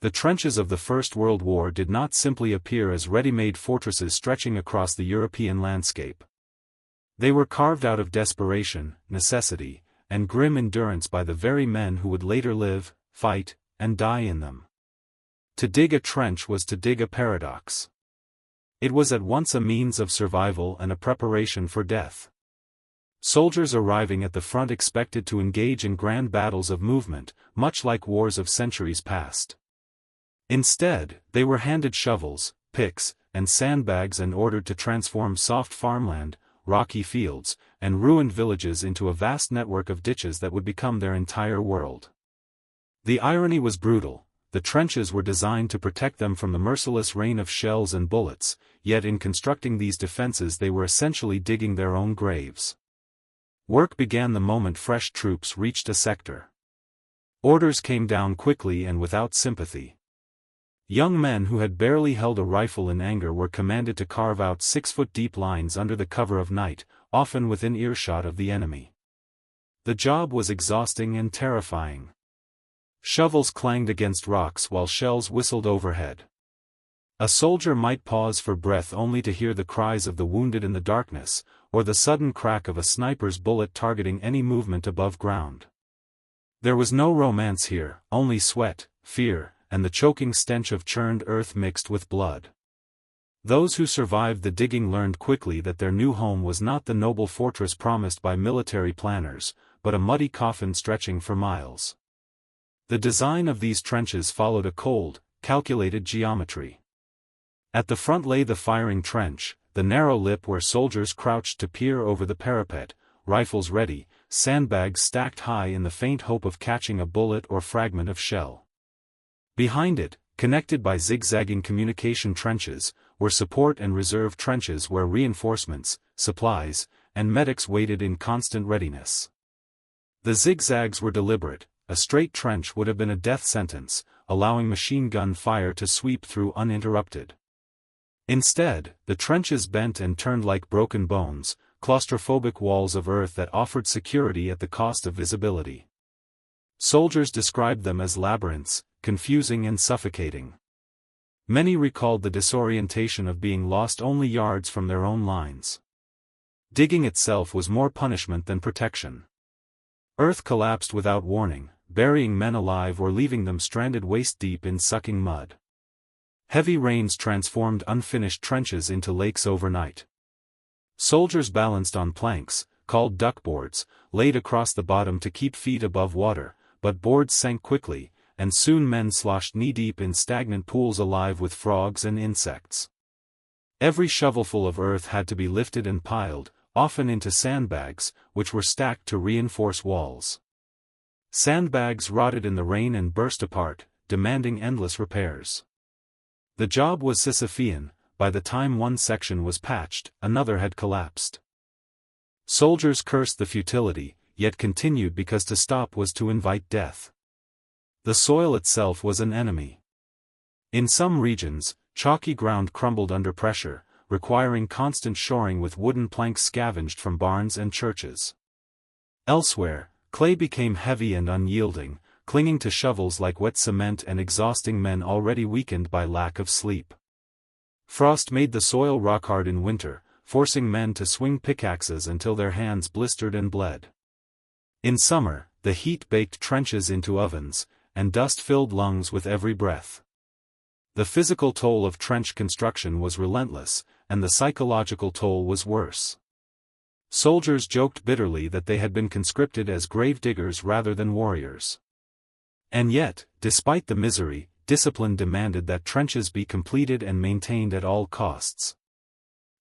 The trenches of the First World War did not simply appear as ready-made fortresses stretching across the European landscape. They were carved out of desperation, necessity, and grim endurance by the very men who would later live, fight, and die in them. To dig a trench was to dig a paradox. It was at once a means of survival and a preparation for death. Soldiers arriving at the front expected to engage in grand battles of movement, much like wars of centuries past. Instead, they were handed shovels, picks, and sandbags and ordered to transform soft farmland, rocky fields, and ruined villages into a vast network of ditches that would become their entire world. The irony was brutal. The trenches were designed to protect them from the merciless rain of shells and bullets, yet in constructing these defenses they were essentially digging their own graves. Work began the moment fresh troops reached a sector. Orders came down quickly and without sympathy. Young men who had barely held a rifle in anger were commanded to carve out 6-foot-deep lines under the cover of night, often within earshot of the enemy. The job was exhausting and terrifying. Shovels clanged against rocks while shells whistled overhead. A soldier might pause for breath only to hear the cries of the wounded in the darkness, or the sudden crack of a sniper's bullet targeting any movement above ground. There was no romance here, only sweat, fear, and the choking stench of churned earth mixed with blood. Those who survived the digging learned quickly that their new home was not the noble fortress promised by military planners, but a muddy coffin stretching for miles. The design of these trenches followed a cold, calculated geometry. At the front lay the firing trench, the narrow lip where soldiers crouched to peer over the parapet, rifles ready, sandbags stacked high in the faint hope of catching a bullet or fragment of shell. Behind it, connected by zigzagging communication trenches, were support and reserve trenches where reinforcements, supplies, and medics waited in constant readiness. The zigzags were deliberate. A straight trench would have been a death sentence, allowing machine gun fire to sweep through uninterrupted. Instead, the trenches bent and turned like broken bones, claustrophobic walls of earth that offered security at the cost of visibility. Soldiers described them as labyrinths, confusing and suffocating. Many recalled the disorientation of being lost only yards from their own lines. Digging itself was more punishment than protection. Earth collapsed without warning, burying men alive or leaving them stranded waist-deep in sucking mud. Heavy rains transformed unfinished trenches into lakes overnight. Soldiers balanced on planks, called duckboards, laid across the bottom to keep feet above water, but boards sank quickly, and soon men sloshed knee-deep in stagnant pools alive with frogs and insects. Every shovelful of earth had to be lifted and piled, often into sandbags, which were stacked to reinforce walls. Sandbags rotted in the rain and burst apart, demanding endless repairs. The job was Sisyphean. By the time one section was patched, another had collapsed. Soldiers cursed the futility, yet continued because to stop was to invite death. The soil itself was an enemy. In some regions, chalky ground crumbled under pressure, requiring constant shoring with wooden planks scavenged from barns and churches. Elsewhere, clay became heavy and unyielding, clinging to shovels like wet cement and exhausting men already weakened by lack of sleep. Frost made the soil rock-hard in winter, forcing men to swing pickaxes until their hands blistered and bled. In summer, the heat baked trenches into ovens, and dust filled lungs with every breath. The physical toll of trench construction was relentless, and the psychological toll was worse. Soldiers joked bitterly that they had been conscripted as grave diggers rather than warriors. And yet, despite the misery, discipline demanded that trenches be completed and maintained at all costs.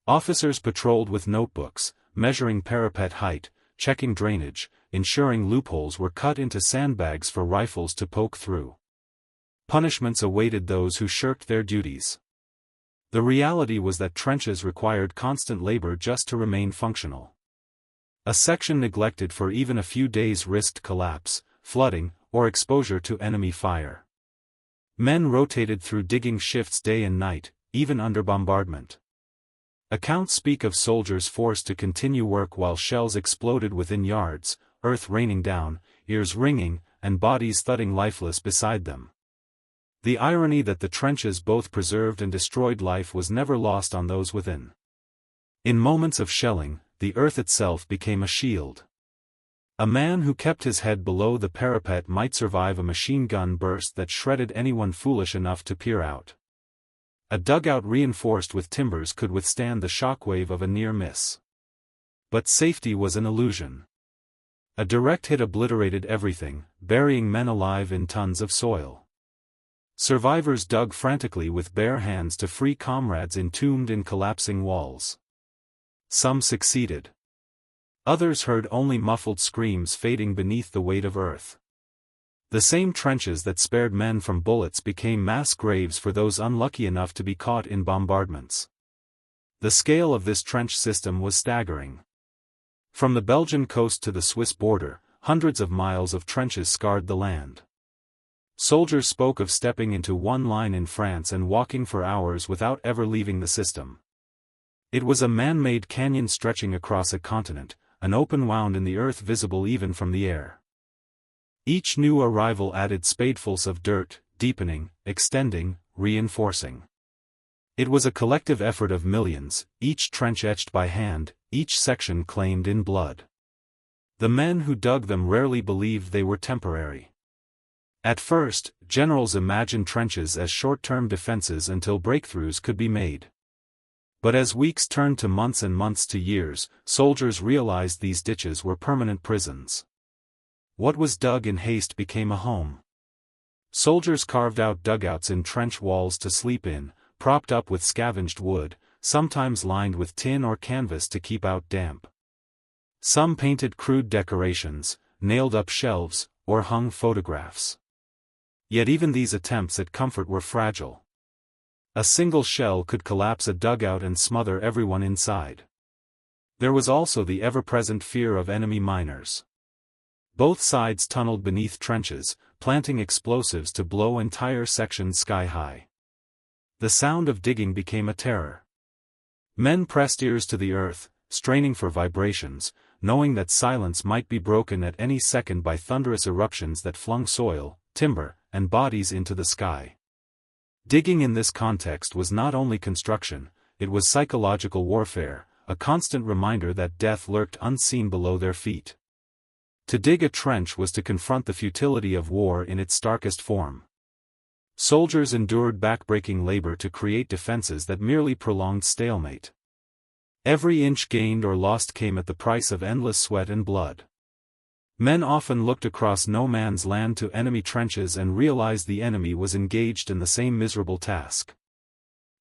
Officers patrolled with notebooks, measuring parapet height, checking drainage, ensuring loopholes were cut into sandbags for rifles to poke through. Punishments awaited those who shirked their duties. The reality was that trenches required constant labor just to remain functional. A section neglected for even a few days risked collapse, flooding, or exposure to enemy fire. Men rotated through digging shifts day and night, even under bombardment. Accounts speak of soldiers forced to continue work while shells exploded within yards, earth raining down, ears ringing, and bodies thudding lifeless beside them. The irony that the trenches both preserved and destroyed life was never lost on those within. In moments of shelling, the earth itself became a shield. A man who kept his head below the parapet might survive a machine gun burst that shredded anyone foolish enough to peer out. A dugout reinforced with timbers could withstand the shockwave of a near miss. But safety was an illusion. A direct hit obliterated everything, burying men alive in tons of soil. Survivors dug frantically with bare hands to free comrades entombed in collapsing walls. Some succeeded. Others heard only muffled screams fading beneath the weight of earth. The same trenches that spared men from bullets became mass graves for those unlucky enough to be caught in bombardments. The scale of this trench system was staggering. From the Belgian coast to the Swiss border, hundreds of miles of trenches scarred the land. Soldiers spoke of stepping into one line in France and walking for hours without ever leaving the system. It was a man-made canyon stretching across a continent, an open wound in the earth visible even from the air. Each new arrival added spadefuls of dirt, deepening, extending, reinforcing. It was a collective effort of millions, each trench etched by hand, each section claimed in blood. The men who dug them rarely believed they were temporary. At first, generals imagined trenches as short-term defenses until breakthroughs could be made. But as weeks turned to months and months to years, soldiers realized these ditches were permanent prisons. What was dug in haste became a home. Soldiers carved out dugouts in trench walls to sleep in, propped up with scavenged wood, sometimes lined with tin or canvas to keep out damp. Some painted crude decorations, nailed up shelves, or hung photographs. Yet even these attempts at comfort were fragile. A single shell could collapse a dugout and smother everyone inside. There was also the ever-present fear of enemy miners. Both sides tunneled beneath trenches, planting explosives to blow entire sections sky-high. The sound of digging became a terror. Men pressed ears to the earth, straining for vibrations, knowing that silence might be broken at any second by thunderous eruptions that flung soil, timber, and bodies into the sky. Digging in this context was not only construction, it was psychological warfare, a constant reminder that death lurked unseen below their feet. To dig a trench was to confront the futility of war in its starkest form. Soldiers endured back-breaking labor to create defenses that merely prolonged stalemate. Every inch gained or lost came at the price of endless sweat and blood. Men often looked across no man's land to enemy trenches and realized the enemy was engaged in the same miserable task.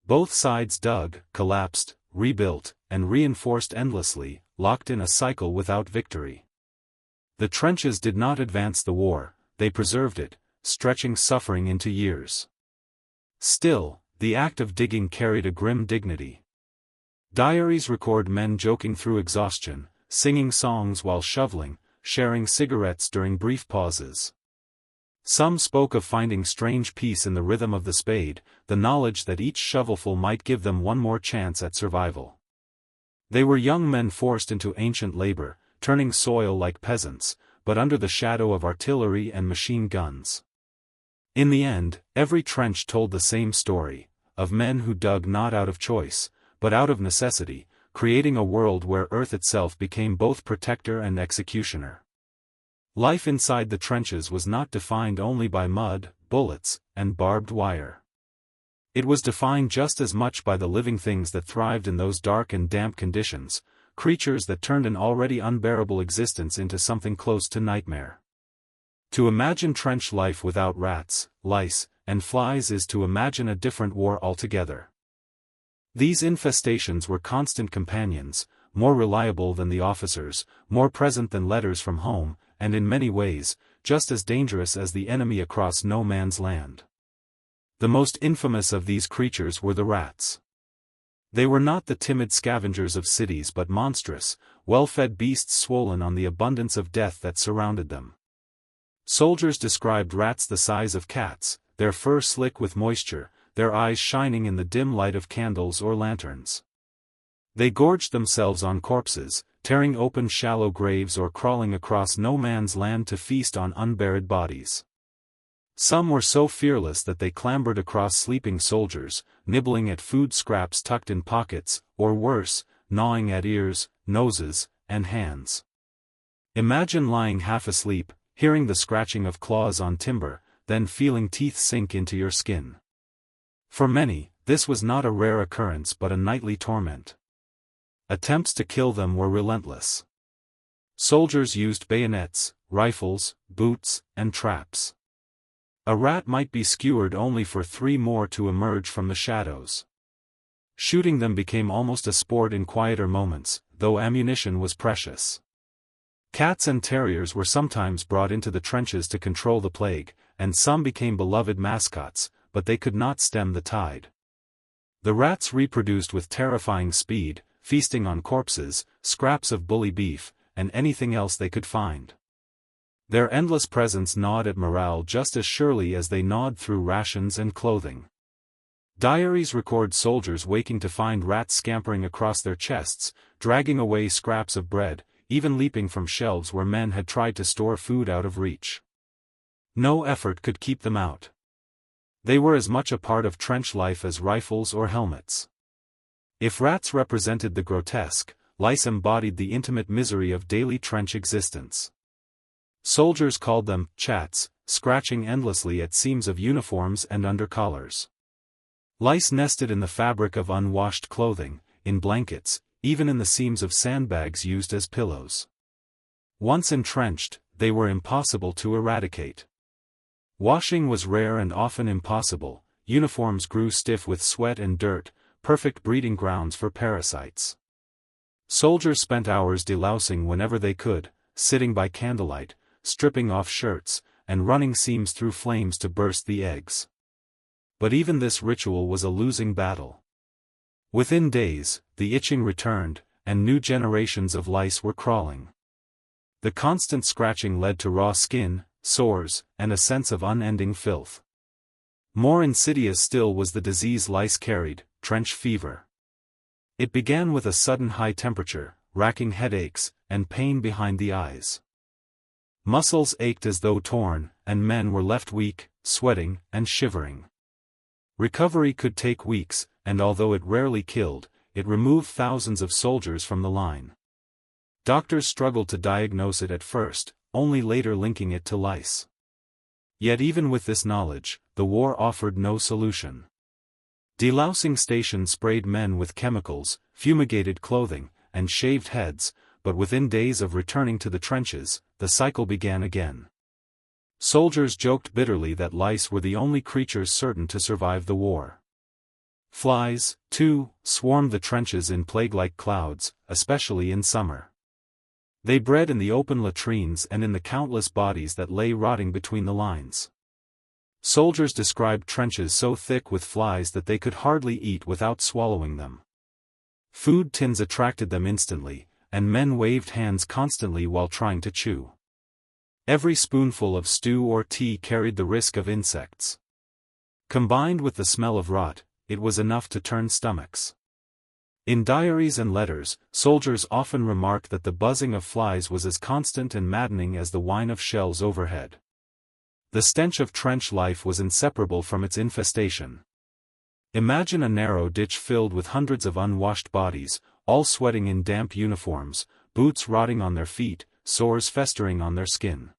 Both sides dug, collapsed, rebuilt, and reinforced endlessly, locked in a cycle without victory. The trenches did not advance the war, they preserved it, stretching suffering into years. Still, the act of digging carried a grim dignity. Diaries record men joking through exhaustion, singing songs while shoveling, sharing cigarettes during brief pauses. Some spoke of finding strange peace in the rhythm of the spade, the knowledge that each shovelful might give them one more chance at survival. They were young men forced into ancient labor, turning soil like peasants, but under the shadow of artillery and machine guns. In the end, every trench told the same story, of men who dug not out of choice, but out of necessity, creating a world where earth itself became both protector and executioner. Life inside the trenches was not defined only by mud, bullets, and barbed wire. It was defined just as much by the living things that thrived in those dark and damp conditions, creatures that turned an already unbearable existence into something close to nightmare. To imagine trench life without rats, lice, and flies is to imagine a different war altogether. These infestations were constant companions, more reliable than the officers, more present than letters from home, and in many ways, just as dangerous as the enemy across no man's land. The most infamous of these creatures were the rats. They were not the timid scavengers of cities but monstrous, well-fed beasts swollen on the abundance of death that surrounded them. Soldiers described rats the size of cats, their fur slick with moisture, their eyes shining in the dim light of candles or lanterns. They gorged themselves on corpses, tearing open shallow graves or crawling across no man's land to feast on unburied bodies. Some were so fearless that they clambered across sleeping soldiers, nibbling at food scraps tucked in pockets, or worse, gnawing at ears, noses, and hands. Imagine lying half asleep, hearing the scratching of claws on timber, then feeling teeth sink into your skin. For many, this was not a rare occurrence but a nightly torment. Attempts to kill them were relentless. Soldiers used bayonets, rifles, boots, and traps. A rat might be skewered only for 3 more to emerge from the shadows. Shooting them became almost a sport in quieter moments, though ammunition was precious. Cats and terriers were sometimes brought into the trenches to control the plague, and some became beloved mascots, but they could not stem the tide. The rats reproduced with terrifying speed, feasting on corpses, scraps of bully beef, and anything else they could find. Their endless presence gnawed at morale just as surely as they gnawed through rations and clothing. Diaries record soldiers waking to find rats scampering across their chests, dragging away scraps of bread, even leaping from shelves where men had tried to store food out of reach. No effort could keep them out. They were as much a part of trench life as rifles or helmets. If rats represented the grotesque, lice embodied the intimate misery of daily trench existence. Soldiers called them chats, scratching endlessly at seams of uniforms and under collars. Lice nested in the fabric of unwashed clothing, in blankets, even in the seams of sandbags used as pillows. Once entrenched, they were impossible to eradicate. Washing was rare and often impossible, uniforms grew stiff with sweat and dirt, perfect breeding grounds for parasites. Soldiers spent hours delousing whenever they could, sitting by candlelight, stripping off shirts, and running seams through flames to burst the eggs. But even this ritual was a losing battle. Within days, the itching returned, and new generations of lice were crawling. The constant scratching led to raw skin, sores, and a sense of unending filth. More insidious still was the disease lice carried, trench fever. It began with a sudden high temperature, racking headaches, and pain behind the eyes. Muscles ached as though torn, and men were left weak, sweating, and shivering. Recovery could take weeks, and although it rarely killed, it removed thousands of soldiers from the line. Doctors struggled to diagnose it at first, only later linking it to lice. Yet even with this knowledge, the war offered no solution. Delousing stations sprayed men with chemicals, fumigated clothing, and shaved heads, but within days of returning to the trenches, the cycle began again. Soldiers joked bitterly that lice were the only creatures certain to survive the war. Flies, too, swarmed the trenches in plague-like clouds, especially in summer. They bred in the open latrines and in the countless bodies that lay rotting between the lines. Soldiers described trenches so thick with flies that they could hardly eat without swallowing them. Food tins attracted them instantly, and men waved hands constantly while trying to chew. Every spoonful of stew or tea carried the risk of insects. Combined with the smell of rot, it was enough to turn stomachs. In diaries and letters, soldiers often remarked that the buzzing of flies was as constant and maddening as the whine of shells overhead. The stench of trench life was inseparable from its infestation. Imagine a narrow ditch filled with hundreds of unwashed bodies, all sweating in damp uniforms, boots rotting on their feet, sores festering on their skin.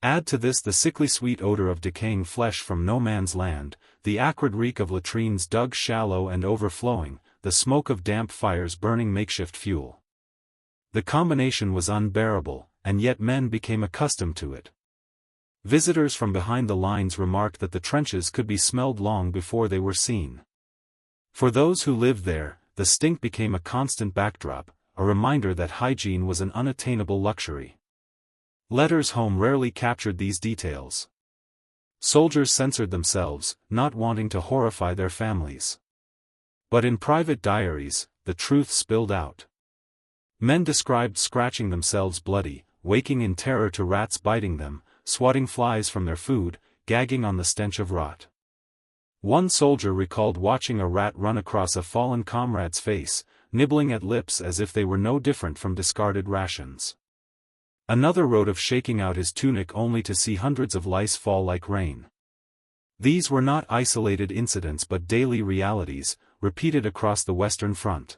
Add to this the sickly sweet odor of decaying flesh from no man's land, the acrid reek of latrines dug shallow and overflowing, the smoke of damp fires burning makeshift fuel. The combination was unbearable, and yet men became accustomed to it. Visitors from behind the lines remarked that the trenches could be smelled long before they were seen. For those who lived there, the stink became a constant backdrop, a reminder that hygiene was an unattainable luxury. Letters home rarely captured these details. Soldiers censored themselves, not wanting to horrify their families. But in private diaries, the truth spilled out. Men described scratching themselves bloody, waking in terror to rats biting them, swatting flies from their food, gagging on the stench of rot. One soldier recalled watching a rat run across a fallen comrade's face, nibbling at lips as if they were no different from discarded rations. Another wrote of shaking out his tunic only to see hundreds of lice fall like rain. These were not isolated incidents but daily realities, repeated across the Western Front.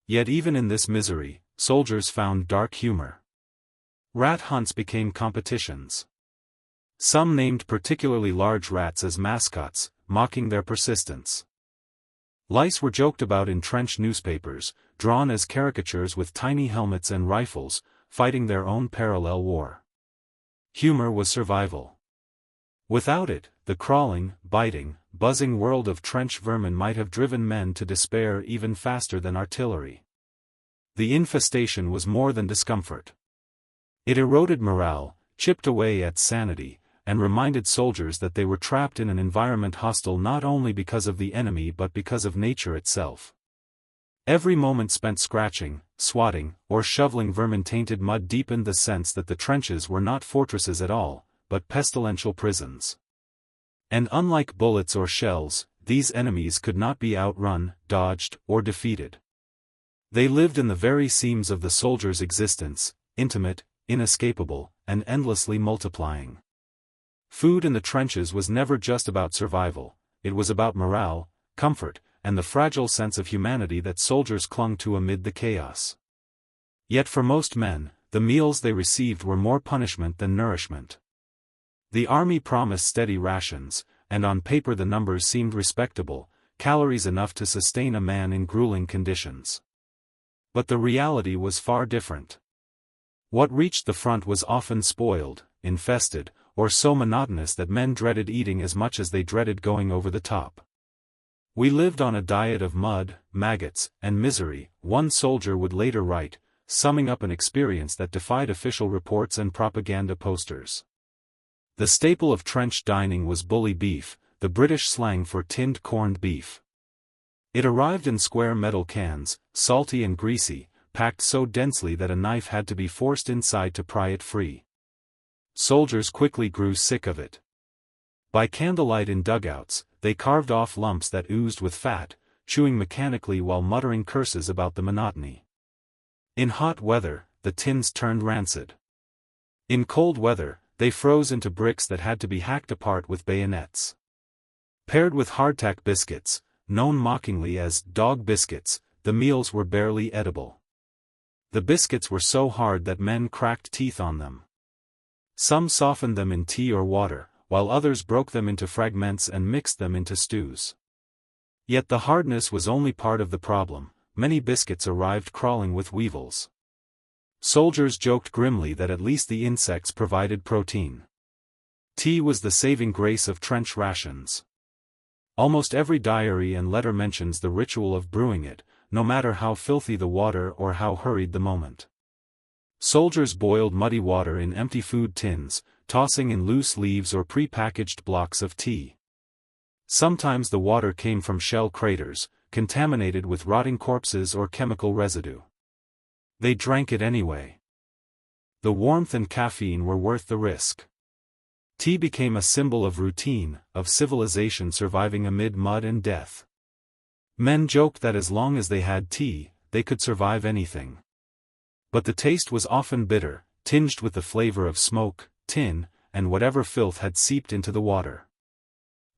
Yet even in this misery, soldiers found dark humor. Rat hunts became competitions. Some named particularly large rats as mascots, mocking their persistence. Lice were joked about in trench newspapers, drawn as caricatures with tiny helmets and rifles, fighting their own parallel war. Humor was survival. Without it, the crawling, biting, buzzing world of trench vermin might have driven men to despair even faster than artillery. The infestation was more than discomfort. It eroded morale, chipped away at sanity, and reminded soldiers that they were trapped in an environment hostile not only because of the enemy but because of nature itself. Every moment spent scratching, swatting, or shoveling vermin-tainted mud deepened the sense that the trenches were not fortresses at all, but pestilential prisons. And unlike bullets or shells, these enemies could not be outrun, dodged, or defeated. They lived in the very seams of the soldier's existence, intimate, inescapable, and endlessly multiplying. Food in the trenches was never just about survival, it was about morale, comfort, and the fragile sense of humanity that soldiers clung to amid the chaos. Yet for most men, the meals they received were more punishment than nourishment. The army promised steady rations, and on paper the numbers seemed respectable, calories enough to sustain a man in grueling conditions. But the reality was far different. What reached the front was often spoiled, infested, or so monotonous that men dreaded eating as much as they dreaded going over the top. "We lived on a diet of mud, maggots, and misery," one soldier would later write, summing up an experience that defied official reports and propaganda posters. The staple of trench dining was bully beef, the British slang for tinned corned beef. It arrived in square metal cans, salty and greasy, packed so densely that a knife had to be forced inside to pry it free. Soldiers quickly grew sick of it. By candlelight in dugouts, they carved off lumps that oozed with fat, chewing mechanically while muttering curses about the monotony. In hot weather, the tins turned rancid. In cold weather, they froze into bricks that had to be hacked apart with bayonets. Paired with hardtack biscuits, known mockingly as dog biscuits, the meals were barely edible. The biscuits were so hard that men cracked teeth on them. Some softened them in tea or water, while others broke them into fragments and mixed them into stews. Yet the hardness was only part of the problem. Many biscuits arrived crawling with weevils. Soldiers joked grimly that at least the insects provided protein. Tea was the saving grace of trench rations. Almost every diary and letter mentions the ritual of brewing it, no matter how filthy the water or how hurried the moment. Soldiers boiled muddy water in empty food tins, tossing in loose leaves or pre-packaged blocks of tea. Sometimes the water came from shell craters, contaminated with rotting corpses or chemical residue. They drank it anyway. The warmth and caffeine were worth the risk. Tea became a symbol of routine, of civilization surviving amid mud and death. Men joked that as long as they had tea, they could survive anything. But the taste was often bitter, tinged with the flavor of smoke, tin, and whatever filth had seeped into the water.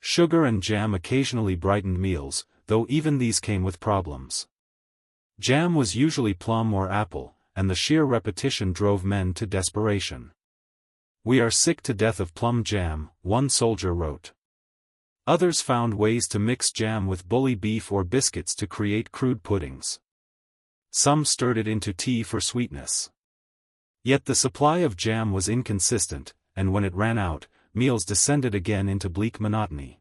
Sugar and jam occasionally brightened meals, though even these came with problems. Jam was usually plum or apple, and the sheer repetition drove men to desperation. "We are sick to death of plum jam," one soldier wrote. Others found ways to mix jam with bully beef or biscuits to create crude puddings. Some stirred it into tea for sweetness. Yet the supply of jam was inconsistent, and when it ran out, meals descended again into bleak monotony.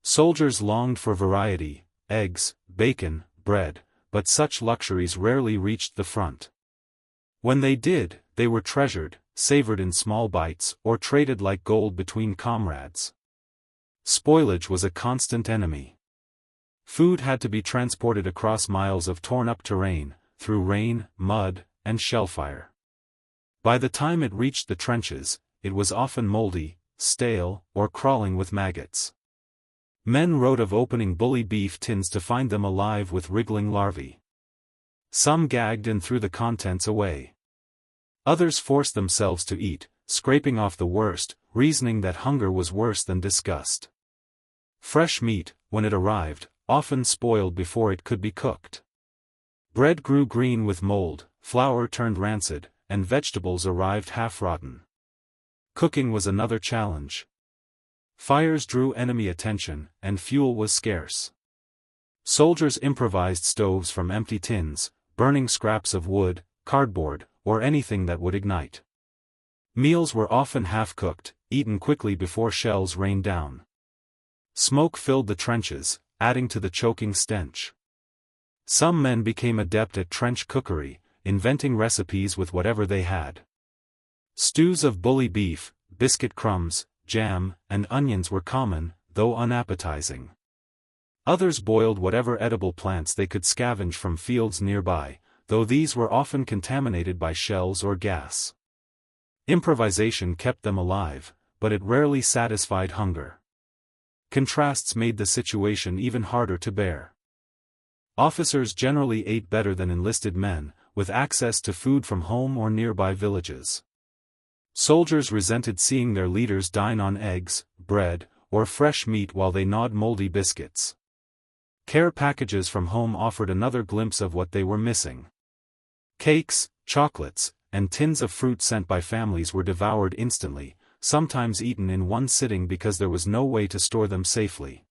Soldiers longed for variety, eggs, bacon, bread, but such luxuries rarely reached the front. When they did, they were treasured, savored in small bites, or traded like gold between comrades. Spoilage was a constant enemy. Food had to be transported across miles of torn-up terrain, through rain, mud, and shellfire. By the time it reached the trenches, it was often moldy, stale, or crawling with maggots. Men wrote of opening bully beef tins to find them alive with wriggling larvae. Some gagged and threw the contents away. Others forced themselves to eat, scraping off the worst, reasoning that hunger was worse than disgust. Fresh meat, when it arrived, often spoiled before it could be cooked. Bread grew green with mold, flour turned rancid, and vegetables arrived half-rotten. Cooking was another challenge. Fires drew enemy attention, and fuel was scarce. Soldiers improvised stoves from empty tins, burning scraps of wood, cardboard, or anything that would ignite. Meals were often half-cooked, eaten quickly before shells rained down. Smoke filled the trenches, adding to the choking stench. Some men became adept at trench cookery, inventing recipes with whatever they had. Stews of bully beef, biscuit crumbs, jam, and onions were common, though unappetizing. Others boiled whatever edible plants they could scavenge from fields nearby, though these were often contaminated by shells or gas. Improvisation kept them alive, but it rarely satisfied hunger. Contrasts made the situation even harder to bear. Officers generally ate better than enlisted men, with access to food from home or nearby villages. Soldiers resented seeing their leaders dine on eggs, bread, or fresh meat while they gnawed moldy biscuits. Care packages from home offered another glimpse of what they were missing. Cakes, chocolates, and tins of fruit sent by families were devoured instantly, sometimes eaten in one sitting because there was no way to store them safely.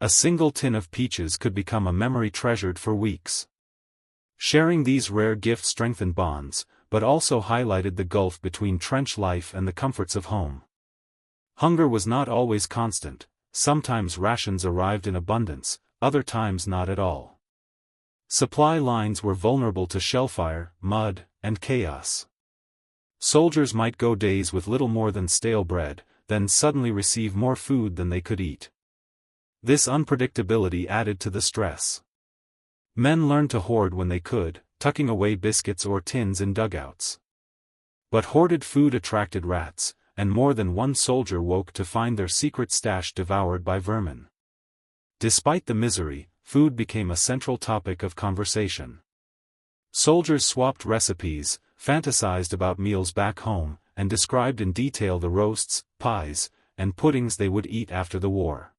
A single tin of peaches could become a memory treasured for weeks. Sharing these rare gifts strengthened bonds, but also highlighted the gulf between trench life and the comforts of home. Hunger was not always constant, sometimes rations arrived in abundance, other times not at all. Supply lines were vulnerable to shellfire, mud, and chaos. Soldiers might go days with little more than stale bread, then suddenly receive more food than they could eat. This unpredictability added to the stress. Men learned to hoard when they could, tucking away biscuits or tins in dugouts. But hoarded food attracted rats, and more than one soldier woke to find their secret stash devoured by vermin. Despite the misery, food became a central topic of conversation. Soldiers swapped recipes, fantasized about meals back home, and described in detail the roasts, pies, and puddings they would eat after the war.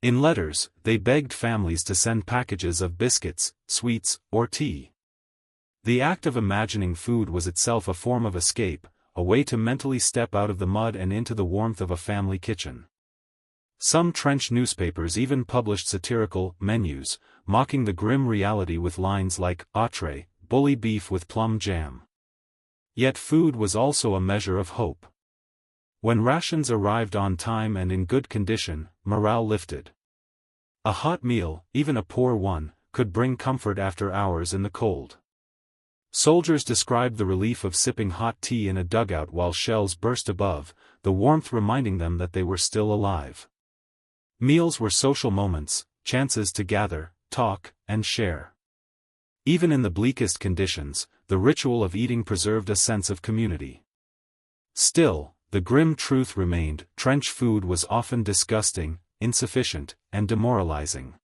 In letters, they begged families to send packages of biscuits, sweets, or tea. The act of imagining food was itself a form of escape, a way to mentally step out of the mud and into the warmth of a family kitchen. Some trench newspapers even published satirical menus, mocking the grim reality with lines like, "Entree, bully beef with plum jam." Yet food was also a measure of hope. When rations arrived on time and in good condition, morale lifted. A hot meal, even a poor one, could bring comfort after hours in the cold. Soldiers described the relief of sipping hot tea in a dugout while shells burst above, the warmth reminding them that they were still alive. Meals were social moments, chances to gather, talk, and share. Even in the bleakest conditions, the ritual of eating preserved a sense of community. Still, the grim truth remained: trench food was often disgusting, insufficient, and demoralizing.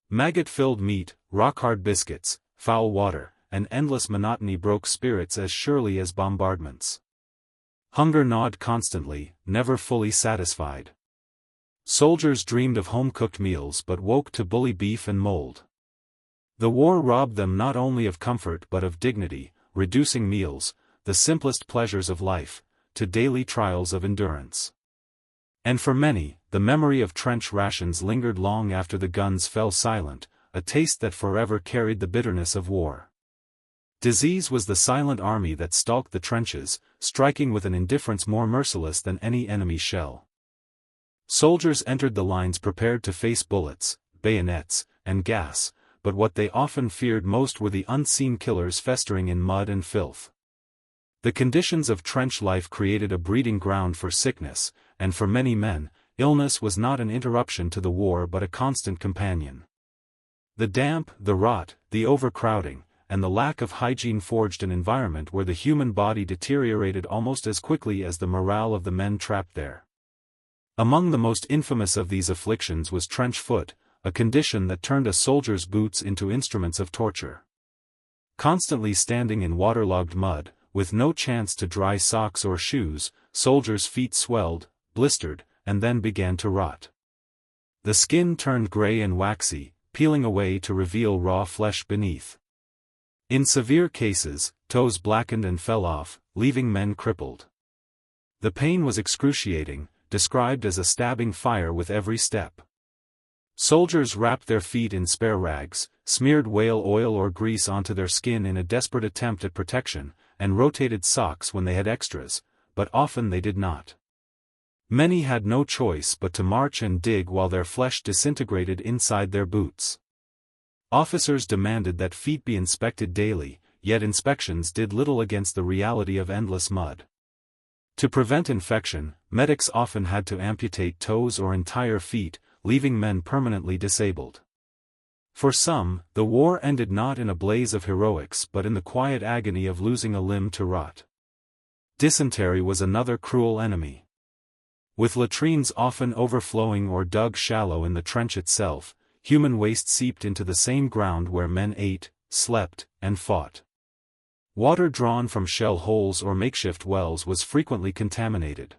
Maggot-filled meat, rock-hard biscuits, foul water, and endless monotony broke spirits as surely as bombardments. Hunger gnawed constantly, never fully satisfied. Soldiers dreamed of home-cooked meals but woke to bully beef and mold. The war robbed them not only of comfort but of dignity, reducing meals, the simplest pleasures of life, to daily trials of endurance. And for many, the memory of trench rations lingered long after the guns fell silent, a taste that forever carried the bitterness of war. Disease was the silent army that stalked the trenches, striking with an indifference more merciless than any enemy shell. Soldiers entered the lines prepared to face bullets, bayonets, and gas, but what they often feared most were the unseen killers festering in mud and filth. The conditions of trench life created a breeding ground for sickness, and for many men, illness was not an interruption to the war but a constant companion. The damp, the rot, the overcrowding, and the lack of hygiene forged an environment where the human body deteriorated almost as quickly as the morale of the men trapped there. Among the most infamous of these afflictions was trench foot, a condition that turned a soldier's boots into instruments of torture. Constantly standing in waterlogged mud, with no chance to dry socks or shoes, soldiers' feet swelled, blistered, and then began to rot. The skin turned gray and waxy, peeling away to reveal raw flesh beneath. In severe cases, toes blackened and fell off, leaving men crippled. The pain was excruciating, described as a stabbing fire with every step. Soldiers wrapped their feet in spare rags, smeared whale oil or grease onto their skin in a desperate attempt at protection, and rotated socks when they had extras, but often they did not. Many had no choice but to march and dig while their flesh disintegrated inside their boots. Officers demanded that feet be inspected daily, yet inspections did little against the reality of endless mud. To prevent infection, medics often had to amputate toes or entire feet, leaving men permanently disabled. For some, the war ended not in a blaze of heroics but in the quiet agony of losing a limb to rot. Dysentery was another cruel enemy. With latrines often overflowing or dug shallow in the trench itself, human waste seeped into the same ground where men ate, slept, and fought. Water drawn from shell holes or makeshift wells was frequently contaminated.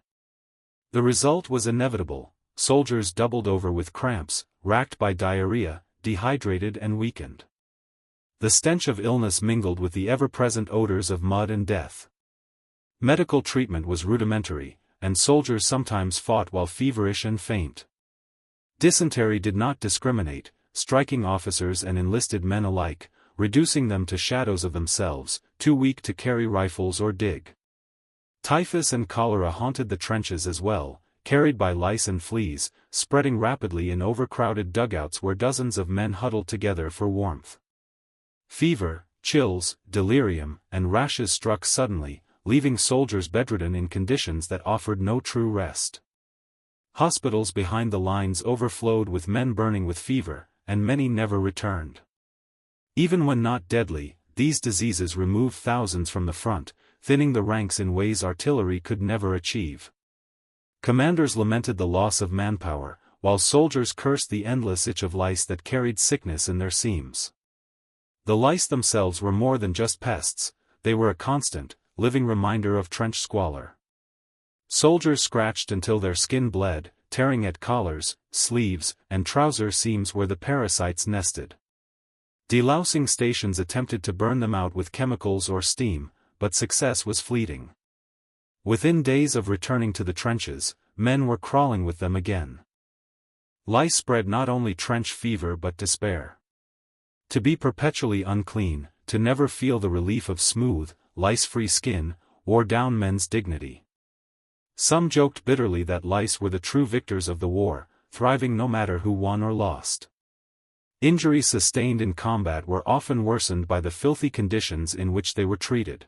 The result was inevitable: soldiers doubled over with cramps, racked by diarrhea, dehydrated and weakened. The stench of illness mingled with the ever-present odors of mud and death. Medical treatment was rudimentary, and soldiers sometimes fought while feverish and faint. Dysentery did not discriminate, striking officers and enlisted men alike, reducing them to shadows of themselves, too weak to carry rifles or dig. Typhus and cholera haunted the trenches as well, carried by lice and fleas, spreading rapidly in overcrowded dugouts where dozens of men huddled together for warmth. Fever, chills, delirium, and rashes struck suddenly, leaving soldiers bedridden in conditions that offered no true rest. Hospitals behind the lines overflowed with men burning with fever, and many never returned. Even when not deadly, these diseases removed thousands from the front, thinning the ranks in ways artillery could never achieve. Commanders lamented the loss of manpower, while soldiers cursed the endless itch of lice that carried sickness in their seams. The lice themselves were more than just pests; they were a constant, living reminder of trench squalor. Soldiers scratched until their skin bled, tearing at collars, sleeves, and trouser seams where the parasites nested. Delousing stations attempted to burn them out with chemicals or steam, but success was fleeting. Within days of returning to the trenches, men were crawling with them again. Lice spread not only trench fever but despair. To be perpetually unclean, to never feel the relief of smooth, lice-free skin, wore down men's dignity. Some joked bitterly that lice were the true victors of the war, thriving no matter who won or lost. Injuries sustained in combat were often worsened by the filthy conditions in which they were treated.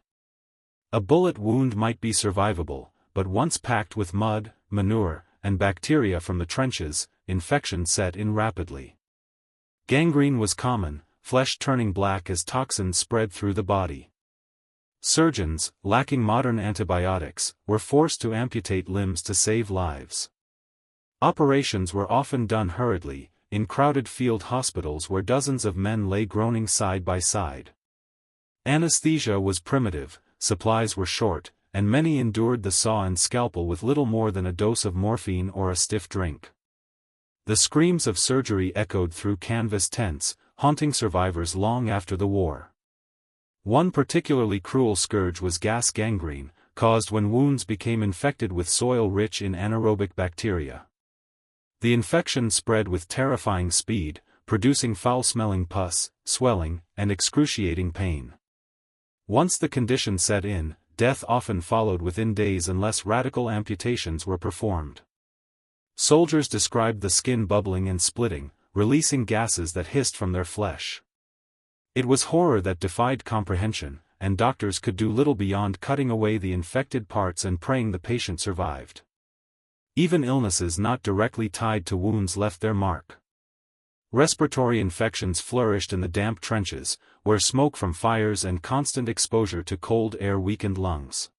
A bullet wound might be survivable, but once packed with mud, manure, and bacteria from the trenches, infection set in rapidly. Gangrene was common, flesh turning black as toxins spread through the body. Surgeons, lacking modern antibiotics, were forced to amputate limbs to save lives. Operations were often done hurriedly, in crowded field hospitals where dozens of men lay groaning side by side. Anesthesia was primitive, supplies were short, and many endured the saw and scalpel with little more than a dose of morphine or a stiff drink. The screams of surgery echoed through canvas tents, haunting survivors long after the war. One particularly cruel scourge was gas gangrene, caused when wounds became infected with soil rich in anaerobic bacteria. The infection spread with terrifying speed, producing foul-smelling pus, swelling, and excruciating pain. Once the condition set in, death often followed within days unless radical amputations were performed. Soldiers described the skin bubbling and splitting, releasing gases that hissed from their flesh. It was horror that defied comprehension, and doctors could do little beyond cutting away the infected parts and praying the patient survived. Even illnesses not directly tied to wounds left their mark. Respiratory infections flourished in the damp trenches, where smoke from fires and constant exposure to cold air weakened lungs.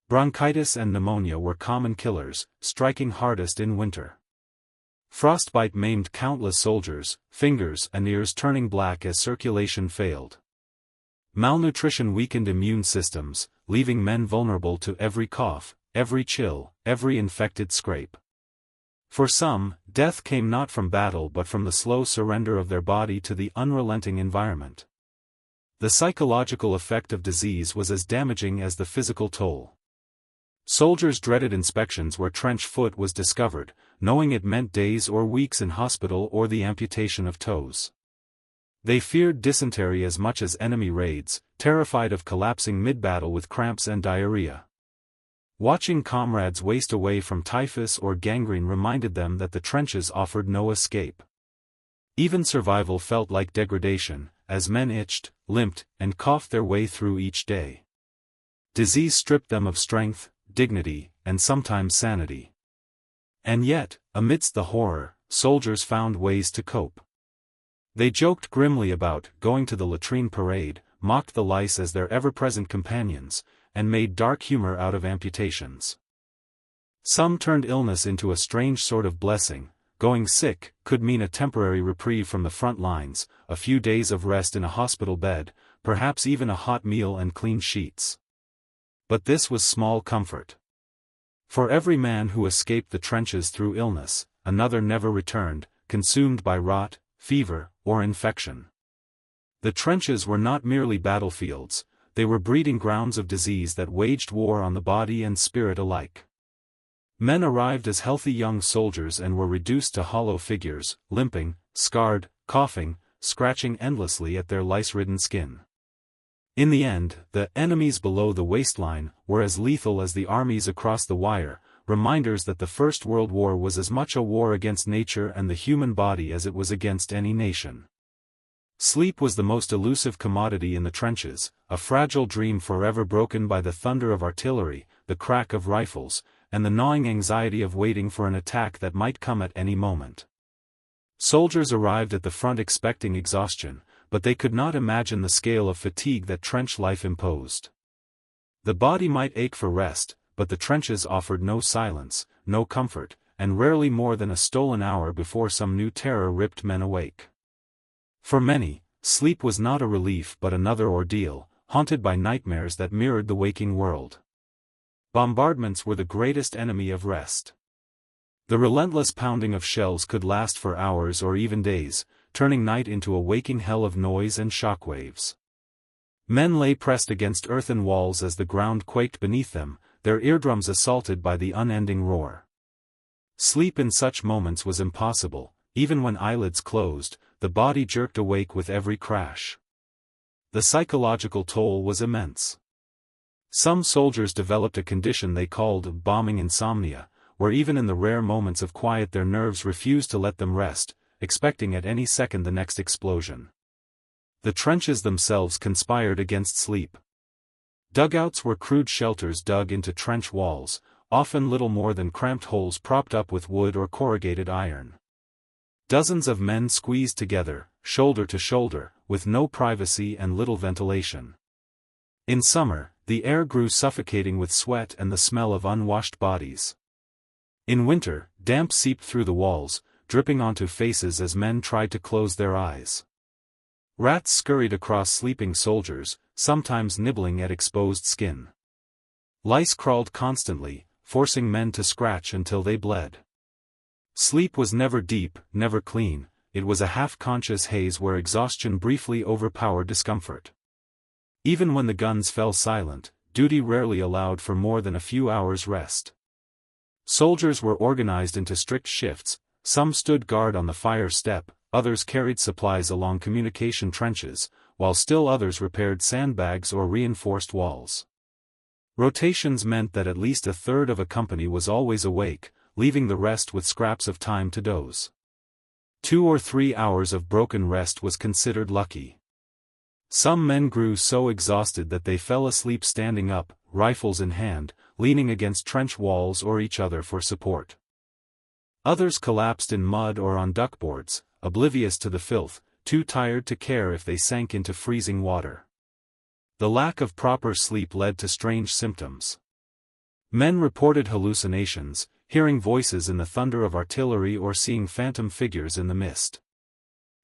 Bronchitis and pneumonia were common killers, striking hardest in winter. Frostbite maimed countless soldiers, fingers and ears turning black as circulation failed. Malnutrition weakened immune systems, leaving men vulnerable to every cough, every chill, every infected scrape. For some, death came not from battle but from the slow surrender of their body to the unrelenting environment. The psychological effect of disease was as damaging as the physical toll. Soldiers dreaded inspections where trench foot was discovered, knowing it meant days or weeks in hospital or the amputation of toes. They feared dysentery as much as enemy raids, terrified of collapsing mid-battle with cramps and diarrhea. Watching comrades waste away from typhus or gangrene reminded them that the trenches offered no escape. Even survival felt like degradation, as men itched, limped, and coughed their way through each day. Disease stripped them of strength, dignity, and sometimes sanity. And yet, amidst the horror, soldiers found ways to cope. They joked grimly about going to the latrine parade, mocked the lice as their ever-present companions, and made dark humor out of amputations. Some turned illness into a strange sort of blessing. Going sick could mean a temporary reprieve from the front lines, a few days of rest in a hospital bed, perhaps even a hot meal and clean sheets. But this was small comfort. For every man who escaped the trenches through illness, another never returned, consumed by rot, fever, or infection. The trenches were not merely battlefields, they were breeding grounds of disease that waged war on the body and spirit alike. Men arrived as healthy young soldiers and were reduced to hollow figures, limping, scarred, coughing, scratching endlessly at their lice-ridden skin. In the end, the enemies below the waistline were as lethal as the armies across the wire, reminders that the First World War was as much a war against nature and the human body as it was against any nation. Sleep was the most elusive commodity in the trenches, a fragile dream forever broken by the thunder of artillery, the crack of rifles, and the gnawing anxiety of waiting for an attack that might come at any moment. Soldiers arrived at the front expecting exhaustion, but they could not imagine the scale of fatigue that trench life imposed. The body might ache for rest, but the trenches offered no silence, no comfort, and rarely more than a stolen hour before some new terror ripped men awake. For many, sleep was not a relief but another ordeal, haunted by nightmares that mirrored the waking world. Bombardments were the greatest enemy of rest. The relentless pounding of shells could last for hours or even days, turning night into a waking hell of noise and shockwaves. Men lay pressed against earthen walls as the ground quaked beneath them, their eardrums assaulted by the unending roar. Sleep in such moments was impossible, even when eyelids closed, the body jerked awake with every crash. The psychological toll was immense. Some soldiers developed a condition they called bombing insomnia, where even in the rare moments of quiet their nerves refused to let them rest, expecting at any second the next explosion. The trenches themselves conspired against sleep. Dugouts were crude shelters dug into trench walls, often little more than cramped holes propped up with wood or corrugated iron. Dozens of men squeezed together, shoulder to shoulder, with no privacy and little ventilation. In summer, the air grew suffocating with sweat and the smell of unwashed bodies. In winter, damp seeped through the walls, dripping onto faces as men tried to close their eyes. Rats scurried across sleeping soldiers, sometimes nibbling at exposed skin. Lice crawled constantly, forcing men to scratch until they bled. Sleep was never deep, never clean, it was a half-conscious haze where exhaustion briefly overpowered discomfort. Even when the guns fell silent, duty rarely allowed for more than a few hours' rest. Soldiers were organized into strict shifts, some stood guard on the fire step, others carried supplies along communication trenches, while still others repaired sandbags or reinforced walls. Rotations meant that at least a third of a company was always awake, leaving the rest with scraps of time to doze. 2 or 3 hours of broken rest was considered lucky. Some men grew so exhausted that they fell asleep standing up, rifles in hand, leaning against trench walls or each other for support. Others collapsed in mud or on duckboards, oblivious to the filth, too tired to care if they sank into freezing water. The lack of proper sleep led to strange symptoms. Men reported hallucinations, hearing voices in the thunder of artillery or seeing phantom figures in the mist.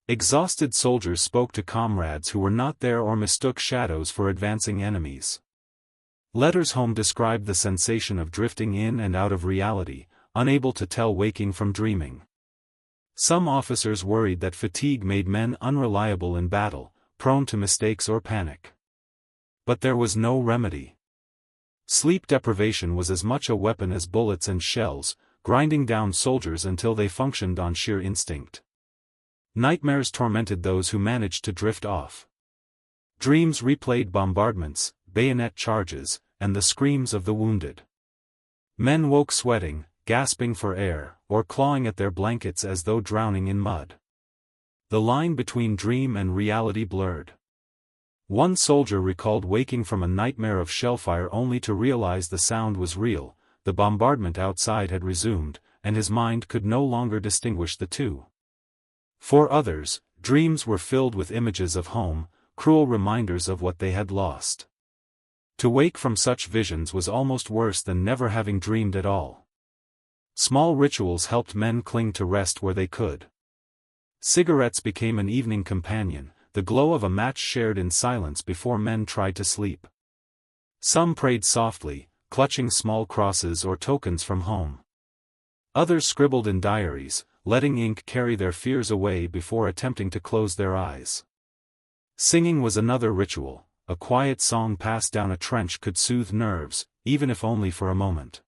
Exhausted soldiers spoke to comrades who were not there or mistook shadows for advancing enemies. Letters home described the sensation of drifting in and out of reality, unable to tell waking from dreaming. Some officers worried that fatigue made men unreliable in battle, prone to mistakes or panic. But there was no remedy. Sleep deprivation was as much a weapon as bullets and shells, grinding down soldiers until they functioned on sheer instinct. Nightmares tormented those who managed to drift off. Dreams replayed bombardments, bayonet charges, and the screams of the wounded. Men woke sweating, gasping for air, or clawing at their blankets as though drowning in mud. The line between dream and reality blurred. One soldier recalled waking from a nightmare of shellfire only to realize the sound was real, the bombardment outside had resumed, and his mind could no longer distinguish the two. For others, dreams were filled with images of home, cruel reminders of what they had lost. To wake from such visions was almost worse than never having dreamed at all. Small rituals helped men cling to rest where they could. Cigarettes became an evening companion, the glow of a match shared in silence before men tried to sleep. Some prayed softly, clutching small crosses or tokens from home. Others scribbled in diaries, letting ink carry their fears away before attempting to close their eyes. Singing was another ritual. A quiet song passed down a trench could soothe nerves, even if only for a moment.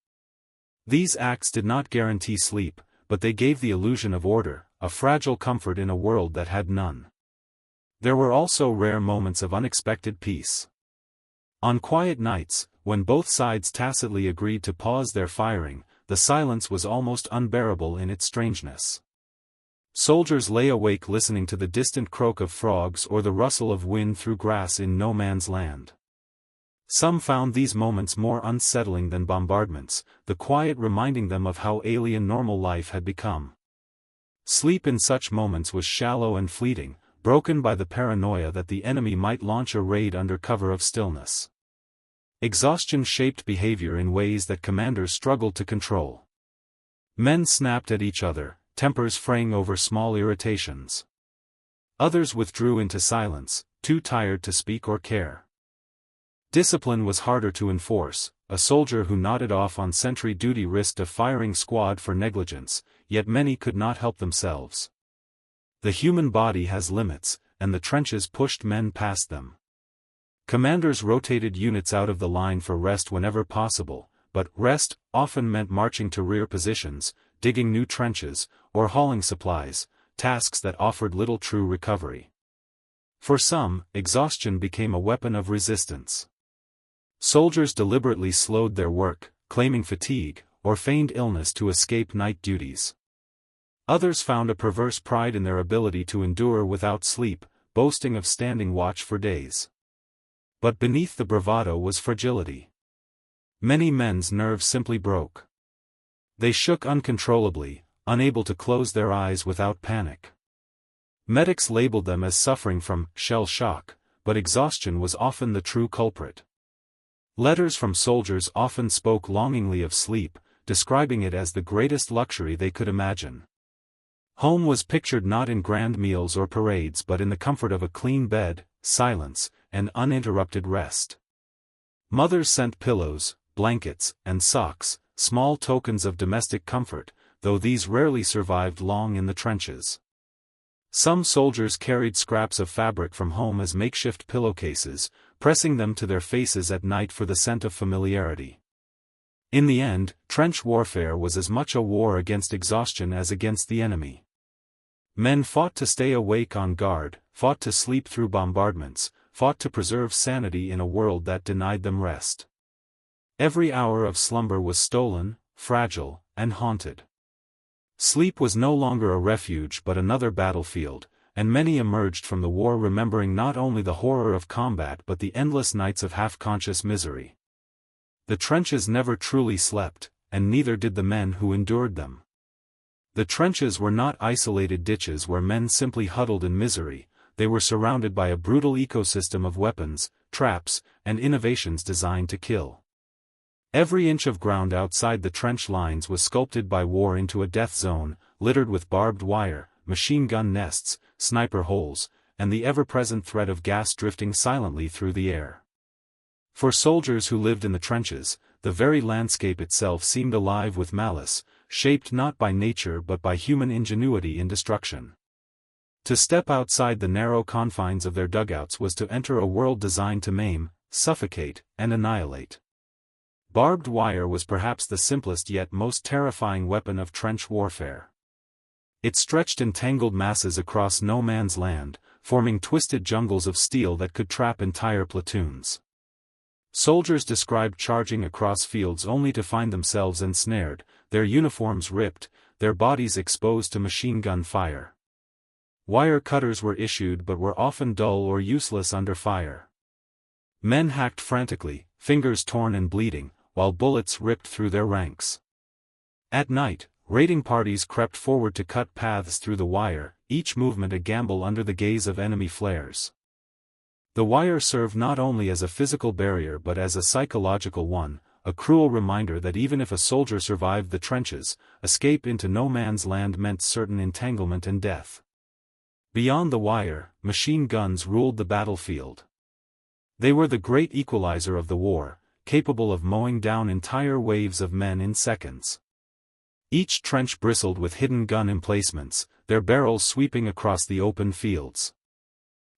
These acts did not guarantee sleep, but they gave the illusion of order, a fragile comfort in a world that had none. There were also rare moments of unexpected peace. On quiet nights, when both sides tacitly agreed to pause their firing, the silence was almost unbearable in its strangeness. Soldiers lay awake listening to the distant croak of frogs or the rustle of wind through grass in no man's land. Some found these moments more unsettling than bombardments, the quiet reminding them of how alien normal life had become. Sleep in such moments was shallow and fleeting, broken by the paranoia that the enemy might launch a raid under cover of stillness. Exhaustion shaped behavior in ways that commanders struggled to control. Men snapped at each other, tempers fraying over small irritations. Others withdrew into silence, too tired to speak or care. Discipline was harder to enforce. A soldier who nodded off on sentry duty risked a firing squad for negligence, yet many could not help themselves. The human body has limits, and the trenches pushed men past them. Commanders rotated units out of the line for rest whenever possible, but rest often meant marching to rear positions, digging new trenches, or hauling supplies, tasks that offered little true recovery. For some, exhaustion became a weapon of resistance. Soldiers deliberately slowed their work, claiming fatigue, or feigned illness to escape night duties. Others found a perverse pride in their ability to endure without sleep, boasting of standing watch for days. But beneath the bravado was fragility. Many men's nerves simply broke. They shook uncontrollably, unable to close their eyes without panic. Medics labeled them as suffering from shell shock, but exhaustion was often the true culprit. Letters from soldiers often spoke longingly of sleep, describing it as the greatest luxury they could imagine. Home was pictured not in grand meals or parades but in the comfort of a clean bed, silence, and uninterrupted rest. Mothers sent pillows, blankets, and socks, small tokens of domestic comfort, though these rarely survived long in the trenches. Some soldiers carried scraps of fabric from home as makeshift pillowcases, pressing them to their faces at night for the scent of familiarity. In the end, trench warfare was as much a war against exhaustion as against the enemy. Men fought to stay awake on guard, fought to sleep through bombardments, fought to preserve sanity in a world that denied them rest. Every hour of slumber was stolen, fragile, and haunted. Sleep was no longer a refuge but another battlefield, and many emerged from the war remembering not only the horror of combat but the endless nights of half-conscious misery. The trenches never truly slept, and neither did the men who endured them. The trenches were not isolated ditches where men simply huddled in misery, they were surrounded by a brutal ecosystem of weapons, traps, and innovations designed to kill. Every inch of ground outside the trench lines was sculpted by war into a death zone, littered with barbed wire, machine gun nests, sniper holes, and the ever-present threat of gas drifting silently through the air. For soldiers who lived in the trenches, the very landscape itself seemed alive with malice, shaped not by nature but by human ingenuity in destruction. To step outside the narrow confines of their dugouts was to enter a world designed to maim, suffocate, and annihilate. Barbed wire was perhaps the simplest yet most terrifying weapon of trench warfare. It stretched in tangled masses across no man's land, forming twisted jungles of steel that could trap entire platoons. Soldiers described charging across fields only to find themselves ensnared, their uniforms ripped, their bodies exposed to machine gun fire. Wire cutters were issued but were often dull or useless under fire. Men hacked frantically, fingers torn and bleeding, while bullets ripped through their ranks. At night, raiding parties crept forward to cut paths through the wire, each movement a gamble under the gaze of enemy flares. The wire served not only as a physical barrier but as a psychological one, a cruel reminder that even if a soldier survived the trenches, escape into no man's land meant certain entanglement and death. Beyond the wire, machine guns ruled the battlefield. They were the great equalizer of the war, capable of mowing down entire waves of men in seconds. Each trench bristled with hidden gun emplacements, their barrels sweeping across the open fields.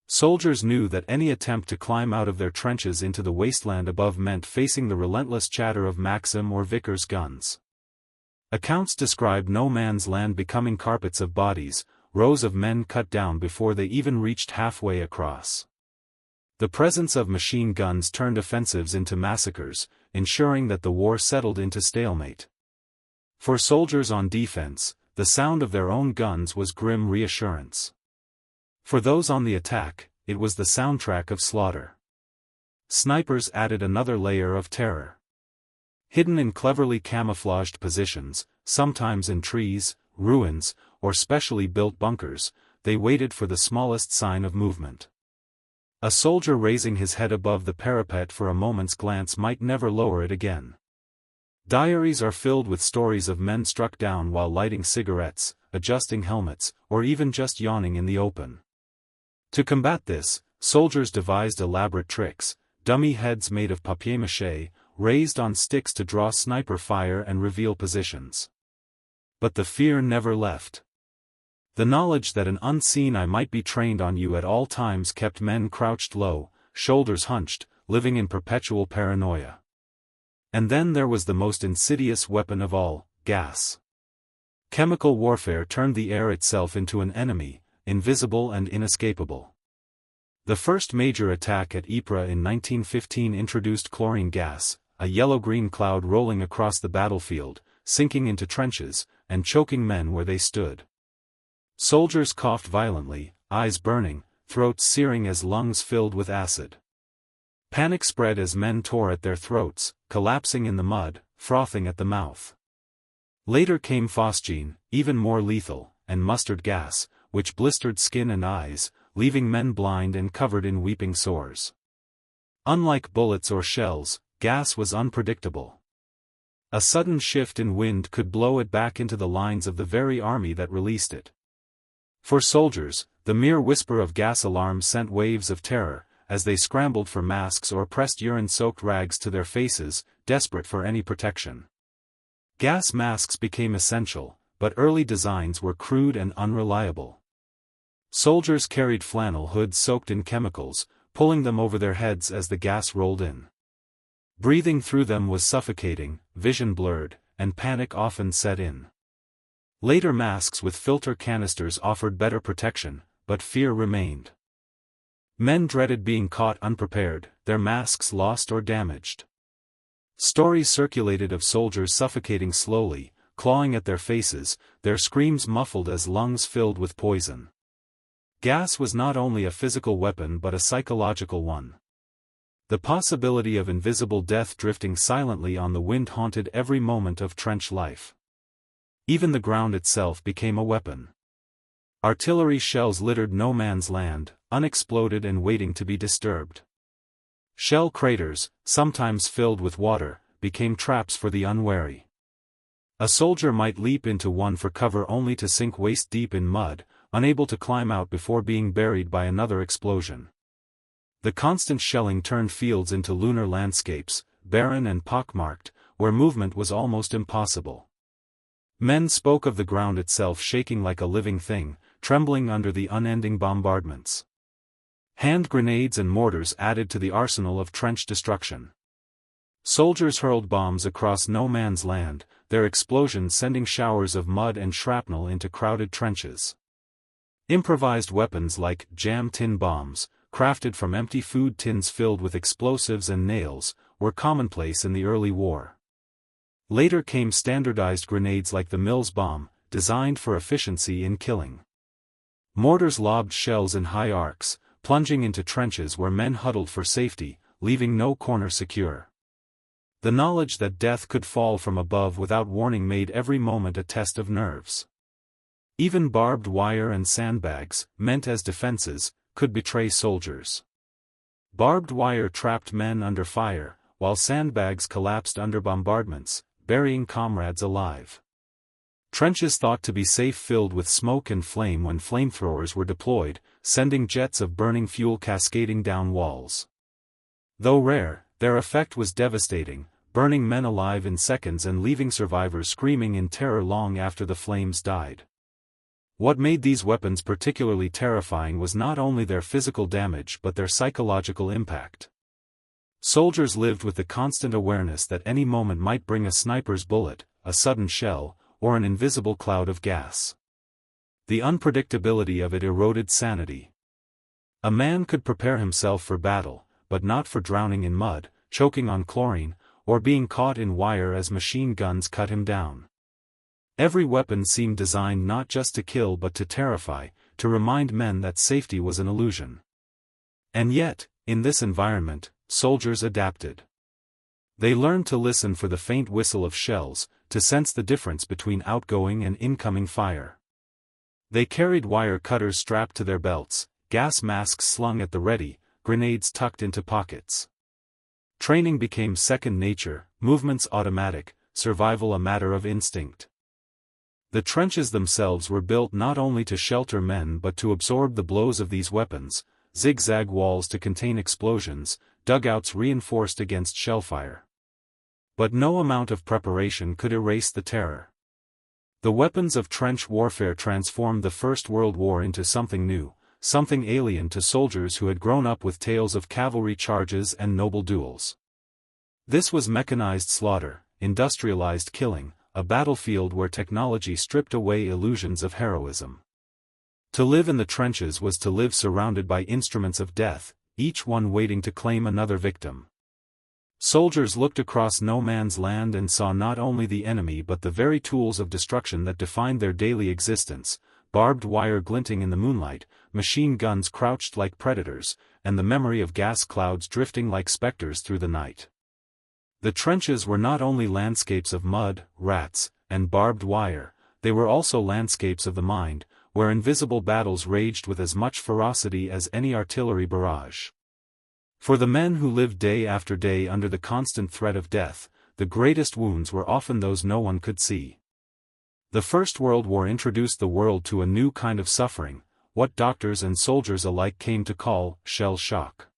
Soldiers knew that any attempt to climb out of their trenches into the wasteland above meant facing the relentless chatter of Maxim or Vickers guns. Accounts describe no man's land becoming carpets of bodies, rows of men cut down before they even reached halfway across. The presence of machine guns turned offensives into massacres, ensuring that the war settled into stalemate. For soldiers on defense, the sound of their own guns was grim reassurance. For those on the attack, it was the soundtrack of slaughter. Snipers added another layer of terror. Hidden in cleverly camouflaged positions, sometimes in trees, ruins, or specially built bunkers, they waited for the smallest sign of movement. A soldier raising his head above the parapet for a moment's glance might never lower it again. Diaries are filled with stories of men struck down while lighting cigarettes, adjusting helmets, or even just yawning in the open. To combat this, soldiers devised elaborate tricks, dummy heads made of papier-mâché, raised on sticks to draw sniper fire and reveal positions. But the fear never left. The knowledge that an unseen eye might be trained on you at all times kept men crouched low, shoulders hunched, living in perpetual paranoia. And then there was the most insidious weapon of all, gas. Chemical warfare turned the air itself into an enemy, invisible and inescapable. The first major attack at Ypres in 1915 introduced chlorine gas, a yellow-green cloud rolling across the battlefield, sinking into trenches, and choking men where they stood. Soldiers coughed violently, eyes burning, throats searing as lungs filled with acid. Panic spread as men tore at their throats, collapsing in the mud, frothing at the mouth. Later came phosgene, even more lethal, and mustard gas, which blistered skin and eyes, leaving men blind and covered in weeping sores. Unlike bullets or shells, gas was unpredictable. A sudden shift in wind could blow it back into the lines of the very army that released it. For soldiers, the mere whisper of gas alarms sent waves of terror, as they scrambled for masks or pressed urine-soaked rags to their faces, desperate for any protection. Gas masks became essential, but early designs were crude and unreliable. Soldiers carried flannel hoods soaked in chemicals, pulling them over their heads as the gas rolled in. Breathing through them was suffocating, vision blurred, and panic often set in. Later masks with filter canisters offered better protection, but fear remained. Men dreaded being caught unprepared, their masks lost or damaged. Stories circulated of soldiers suffocating slowly, clawing at their faces, their screams muffled as lungs filled with poison. Gas was not only a physical weapon but a psychological one. The possibility of invisible death drifting silently on the wind haunted every moment of trench life. Even the ground itself became a weapon. Artillery shells littered no man's land, unexploded and waiting to be disturbed. Shell craters, sometimes filled with water, became traps for the unwary. A soldier might leap into one for cover only to sink waist-deep in mud, unable to climb out before being buried by another explosion. The constant shelling turned fields into lunar landscapes, barren and pockmarked, where movement was almost impossible. Men spoke of the ground itself shaking like a living thing, trembling under the unending bombardments. Hand grenades and mortars added to the arsenal of trench destruction. Soldiers hurled bombs across no man's land, their explosions sending showers of mud and shrapnel into crowded trenches. Improvised weapons like jam tin bombs, crafted from empty food tins filled with explosives and nails, were commonplace in the early war. Later came standardized grenades like the Mills bomb, designed for efficiency in killing. Mortars lobbed shells in high arcs, plunging into trenches where men huddled for safety, leaving no corner secure. The knowledge that death could fall from above without warning made every moment a test of nerves. Even barbed wire and sandbags, meant as defenses, could betray soldiers. Barbed wire trapped men under fire, while sandbags collapsed under bombardments, burying comrades alive. Trenches thought to be safe filled with smoke and flame when flamethrowers were deployed, sending jets of burning fuel cascading down walls. Though rare, their effect was devastating, burning men alive in seconds and leaving survivors screaming in terror long after the flames died. What made these weapons particularly terrifying was not only their physical damage but their psychological impact. Soldiers lived with the constant awareness that any moment might bring a sniper's bullet, a sudden shell, or an invisible cloud of gas. The unpredictability of it eroded sanity. A man could prepare himself for battle, but not for drowning in mud, choking on chlorine, or being caught in wire as machine guns cut him down. Every weapon seemed designed not just to kill but to terrify, to remind men that safety was an illusion. And yet, in this environment, soldiers adapted. They learned to listen for the faint whistle of shells, to sense the difference between outgoing and incoming fire. They carried wire cutters strapped to their belts, gas masks slung at the ready, grenades tucked into pockets. Training became second nature, movements automatic, survival a matter of instinct. The trenches themselves were built not only to shelter men but to absorb the blows of these weapons, zigzag walls to contain explosions, dugouts reinforced against shellfire. But no amount of preparation could erase the terror. The weapons of trench warfare transformed the First World War into something new, something alien to soldiers who had grown up with tales of cavalry charges and noble duels. This was mechanized slaughter, industrialized killing, a battlefield where technology stripped away illusions of heroism. To live in the trenches was to live surrounded by instruments of death, each one waiting to claim another victim. Soldiers looked across no man's land and saw not only the enemy but the very tools of destruction that defined their daily existence, barbed wire glinting in the moonlight, machine guns crouched like predators, and the memory of gas clouds drifting like specters through the night. The trenches were not only landscapes of mud, rats, and barbed wire, they were also landscapes of the mind, where invisible battles raged with as much ferocity as any artillery barrage. For the men who lived day after day under the constant threat of death, the greatest wounds were often those no one could see. The First World War introduced the world to a new kind of suffering, what doctors and soldiers alike came to call shell shock.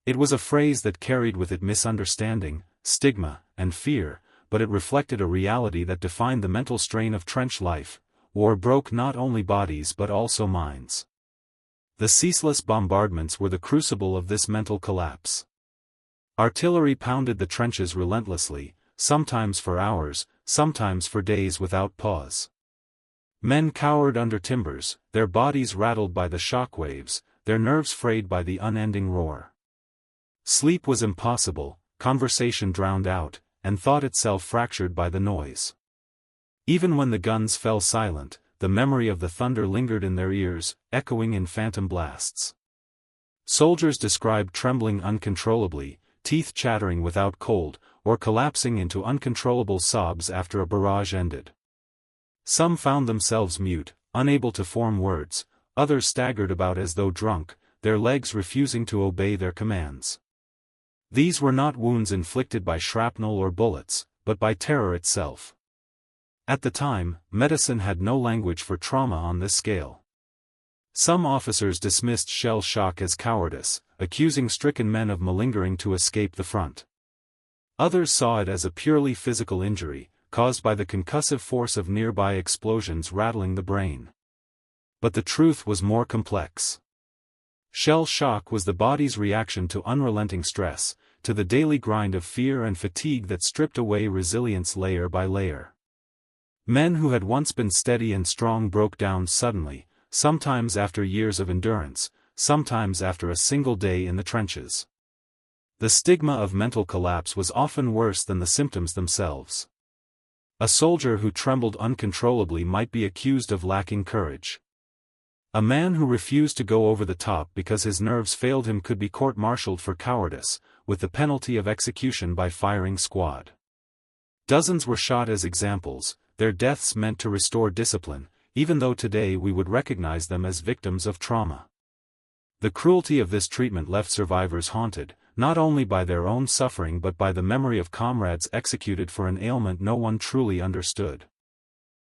It was a phrase that carried with it misunderstanding, stigma, and fear, but it reflected a reality that defined the mental strain of trench life. War broke not only bodies but also minds. The ceaseless bombardments were the crucible of this mental collapse. Artillery pounded the trenches relentlessly, sometimes for hours, sometimes for days without pause. Men cowered under timbers, their bodies rattled by the shock waves, their nerves frayed by the unending roar. Sleep was impossible, conversation drowned out, and thought itself fractured by the noise. Even when the guns fell silent, the memory of the thunder lingered in their ears, echoing in phantom blasts. Soldiers described trembling uncontrollably, teeth chattering without cold, or collapsing into uncontrollable sobs after a barrage ended. Some found themselves mute, unable to form words, others staggered about as though drunk, their legs refusing to obey their commands. These were not wounds inflicted by shrapnel or bullets, but by terror itself. At the time, medicine had no language for trauma on this scale. Some officers dismissed shell shock as cowardice, accusing stricken men of malingering to escape the front. Others saw it as a purely physical injury, caused by the concussive force of nearby explosions rattling the brain. But the truth was more complex. Shell shock was the body's reaction to unrelenting stress, to the daily grind of fear and fatigue that stripped away resilience layer by layer. Men who had once been steady and strong broke down suddenly, sometimes after years of endurance, sometimes after a single day in the trenches. The stigma of mental collapse was often worse than the symptoms themselves. A soldier who trembled uncontrollably might be accused of lacking courage. A man who refused to go over the top because his nerves failed him could be court-martialed for cowardice, with the penalty of execution by firing squad. Dozens were shot as examples, their deaths meant to restore discipline, even though today we would recognize them as victims of trauma. The cruelty of this treatment left survivors haunted, not only by their own suffering but by the memory of comrades executed for an ailment no one truly understood.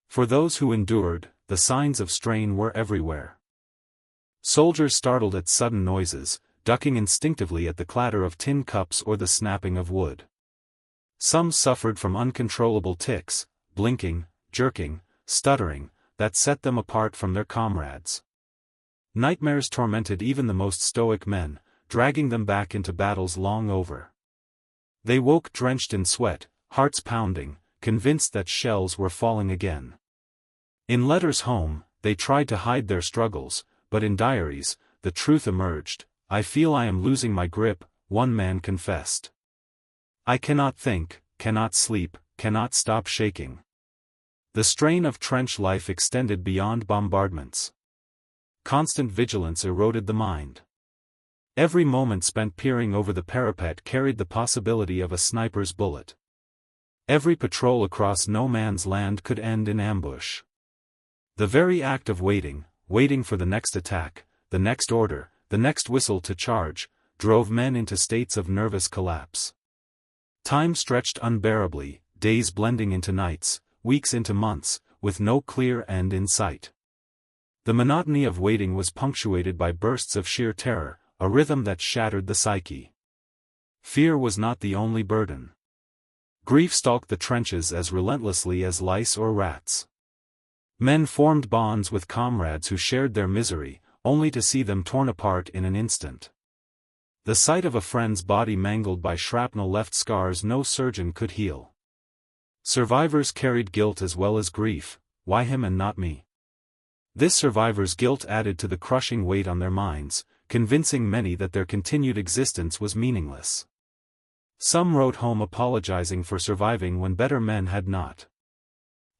For those who endured, the signs of strain were everywhere. Soldiers startled at sudden noises, ducking instinctively at the clatter of tin cups or the snapping of wood. Some suffered from uncontrollable tics, blinking, jerking, stuttering, that set them apart from their comrades. Nightmares tormented even the most stoic men, dragging them back into battles long over. They woke drenched in sweat, hearts pounding, convinced that shells were falling again. In letters home, they tried to hide their struggles, but in diaries, the truth emerged. "I feel I am losing my grip," one man confessed. "I cannot think, cannot sleep, cannot stop shaking." The strain of trench life extended beyond bombardments. Constant vigilance eroded the mind. Every moment spent peering over the parapet carried the possibility of a sniper's bullet. Every patrol across no man's land could end in ambush. The very act of waiting for the next attack, the next order, the next whistle to charge, drove men into states of nervous collapse. Time stretched unbearably, days blending into nights, weeks into months, with no clear end in sight. The monotony of waiting was punctuated by bursts of sheer terror, a rhythm that shattered the psyche. Fear was not the only burden. Grief stalked the trenches as relentlessly as lice or rats. Men formed bonds with comrades who shared their misery, only to see them torn apart in an instant. The sight of a friend's body mangled by shrapnel left scars no surgeon could heal. Survivors carried guilt as well as grief. Why him and not me? This survivor's guilt added to the crushing weight on their minds, convincing many that their continued existence was meaningless. Some wrote home apologizing for surviving when better men had not.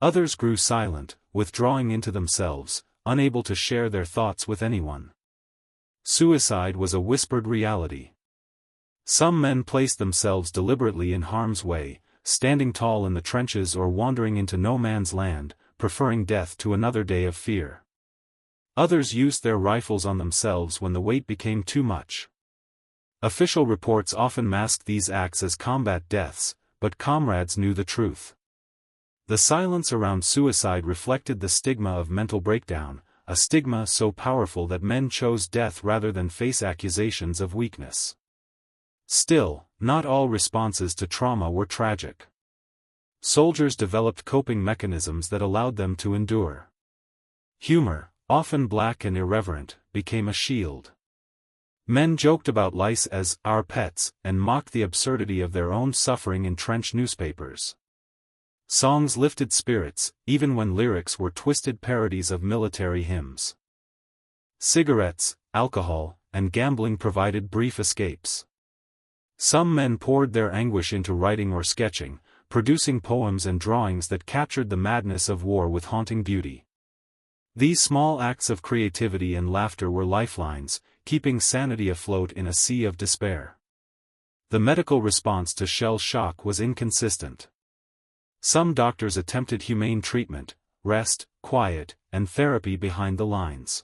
Others grew silent, withdrawing into themselves, unable to share their thoughts with anyone. Suicide was a whispered reality. Some men placed themselves deliberately in harm's way, standing tall in the trenches or wandering into no man's land, preferring death to another day of fear. Others used their rifles on themselves when the weight became too much. Official reports often masked these acts as combat deaths, but comrades knew the truth. The silence around suicide reflected the stigma of mental breakdown, a stigma so powerful that men chose death rather than face accusations of weakness. Still, not all responses to trauma were tragic. Soldiers developed coping mechanisms that allowed them to endure. Humor, often black and irreverent, became a shield. Men joked about lice as "our pets" and mocked the absurdity of their own suffering in trench newspapers. Songs lifted spirits, even when lyrics were twisted parodies of military hymns. Cigarettes, alcohol, and gambling provided brief escapes. Some men poured their anguish into writing or sketching, producing poems and drawings that captured the madness of war with haunting beauty. These small acts of creativity and laughter were lifelines, keeping sanity afloat in a sea of despair. The medical response to shell shock was inconsistent. Some doctors attempted humane treatment, rest, quiet, and therapy behind the lines.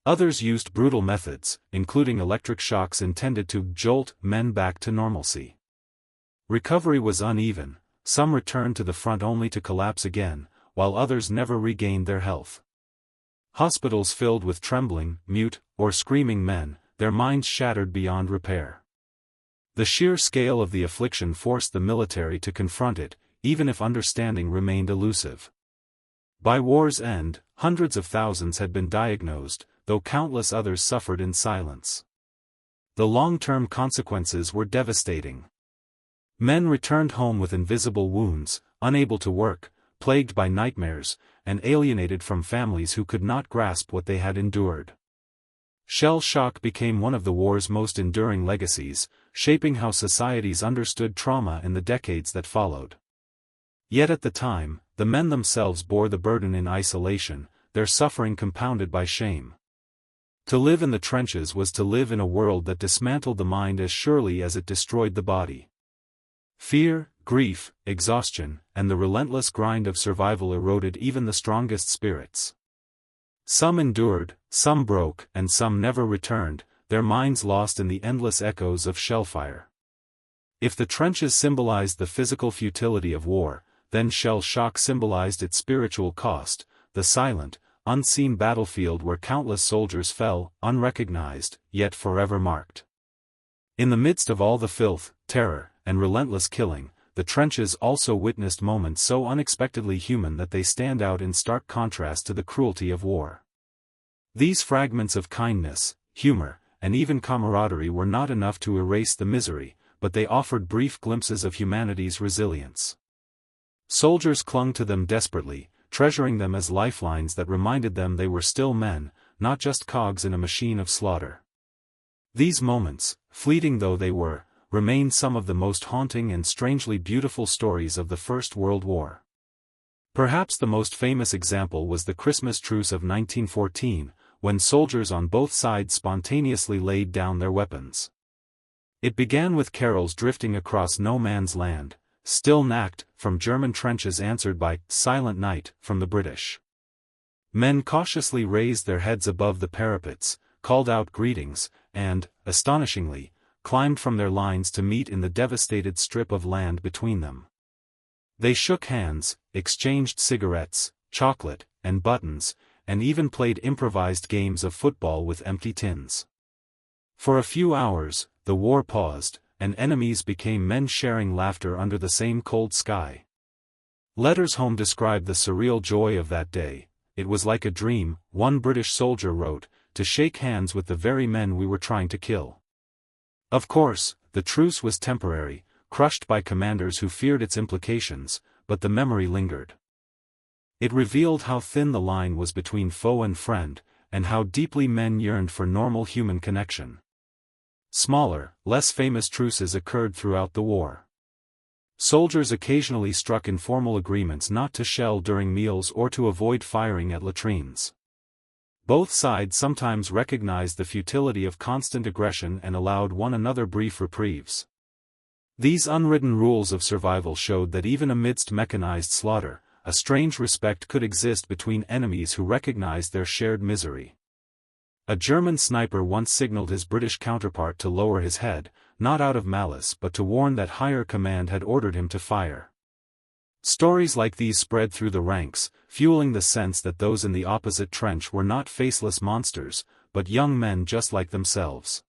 Others used brutal methods, including electric shocks intended to jolt men back to normalcy. Recovery was uneven, some returned to the front only to collapse again, while others never regained their health. Hospitals filled with trembling, mute, or screaming men, their minds shattered beyond repair. The sheer scale of the affliction forced the military to confront it, even if understanding remained elusive. By war's end, hundreds of thousands had been diagnosed, though countless others suffered in silence. The long-term consequences were devastating. Men returned home with invisible wounds, unable to work, plagued by nightmares, and alienated from families who could not grasp what they had endured. Shell shock became one of the war's most enduring legacies, shaping how societies understood trauma in the decades that followed. Yet at the time, the men themselves bore the burden in isolation, their suffering compounded by shame. To live in the trenches was to live in a world that dismantled the mind as surely as it destroyed the body. Fear, grief, exhaustion, and the relentless grind of survival eroded even the strongest spirits. Some endured, some broke, and some never returned, their minds lost in the endless echoes of shellfire. If the trenches symbolized the physical futility of war, then shell shock symbolized its spiritual cost, the silent, unseen battlefield where countless soldiers fell, unrecognized, yet forever marked. In the midst of all the filth, terror, and relentless killing, the trenches also witnessed moments so unexpectedly human that they stand out in stark contrast to the cruelty of war. These fragments of kindness, humor, and even camaraderie were not enough to erase the misery, but they offered brief glimpses of humanity's resilience. Soldiers clung to them desperately, treasuring them as lifelines that reminded them they were still men, not just cogs in a machine of slaughter. These moments, fleeting though they were, remain some of the most haunting and strangely beautiful stories of the First World War. Perhaps the most famous example was the Christmas truce of 1914, when soldiers on both sides spontaneously laid down their weapons. It began with carols drifting across no man's land, Still Nacht, from German trenches answered by Silent Night, from the British. Men cautiously raised their heads above the parapets, called out greetings, and, astonishingly, climbed from their lines to meet in the devastated strip of land between them. They shook hands, exchanged cigarettes, chocolate, and buttons, and even played improvised games of football with empty tins. For a few hours, the war paused, and enemies became men sharing laughter under the same cold sky. Letters home described the surreal joy of that day. It was like a dream, one British soldier wrote, to shake hands with the very men we were trying to kill. Of course, the truce was temporary, crushed by commanders who feared its implications, but the memory lingered. It revealed how thin the line was between foe and friend, and how deeply men yearned for normal human connection. Smaller, less famous truces occurred throughout the war. Soldiers occasionally struck informal agreements not to shell during meals or to avoid firing at latrines. Both sides sometimes recognized the futility of constant aggression and allowed one another brief reprieves. These unwritten rules of survival showed that even amidst mechanized slaughter, a strange respect could exist between enemies who recognized their shared misery. A German sniper once signaled his British counterpart to lower his head, not out of malice but to warn that higher command had ordered him to fire. Stories like these spread through the ranks, fueling the sense that those in the opposite trench were not faceless monsters, but young men just like themselves.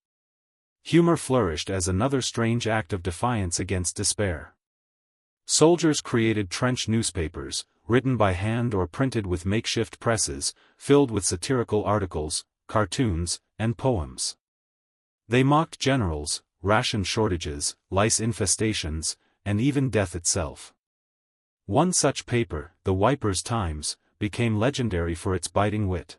Humor flourished as another strange act of defiance against despair. Soldiers created trench newspapers, written by hand or printed with makeshift presses, filled with satirical articles, cartoons, and poems. They mocked generals, ration shortages, lice infestations, and even death itself. One such paper, the Wipers Times, became legendary for its biting wit.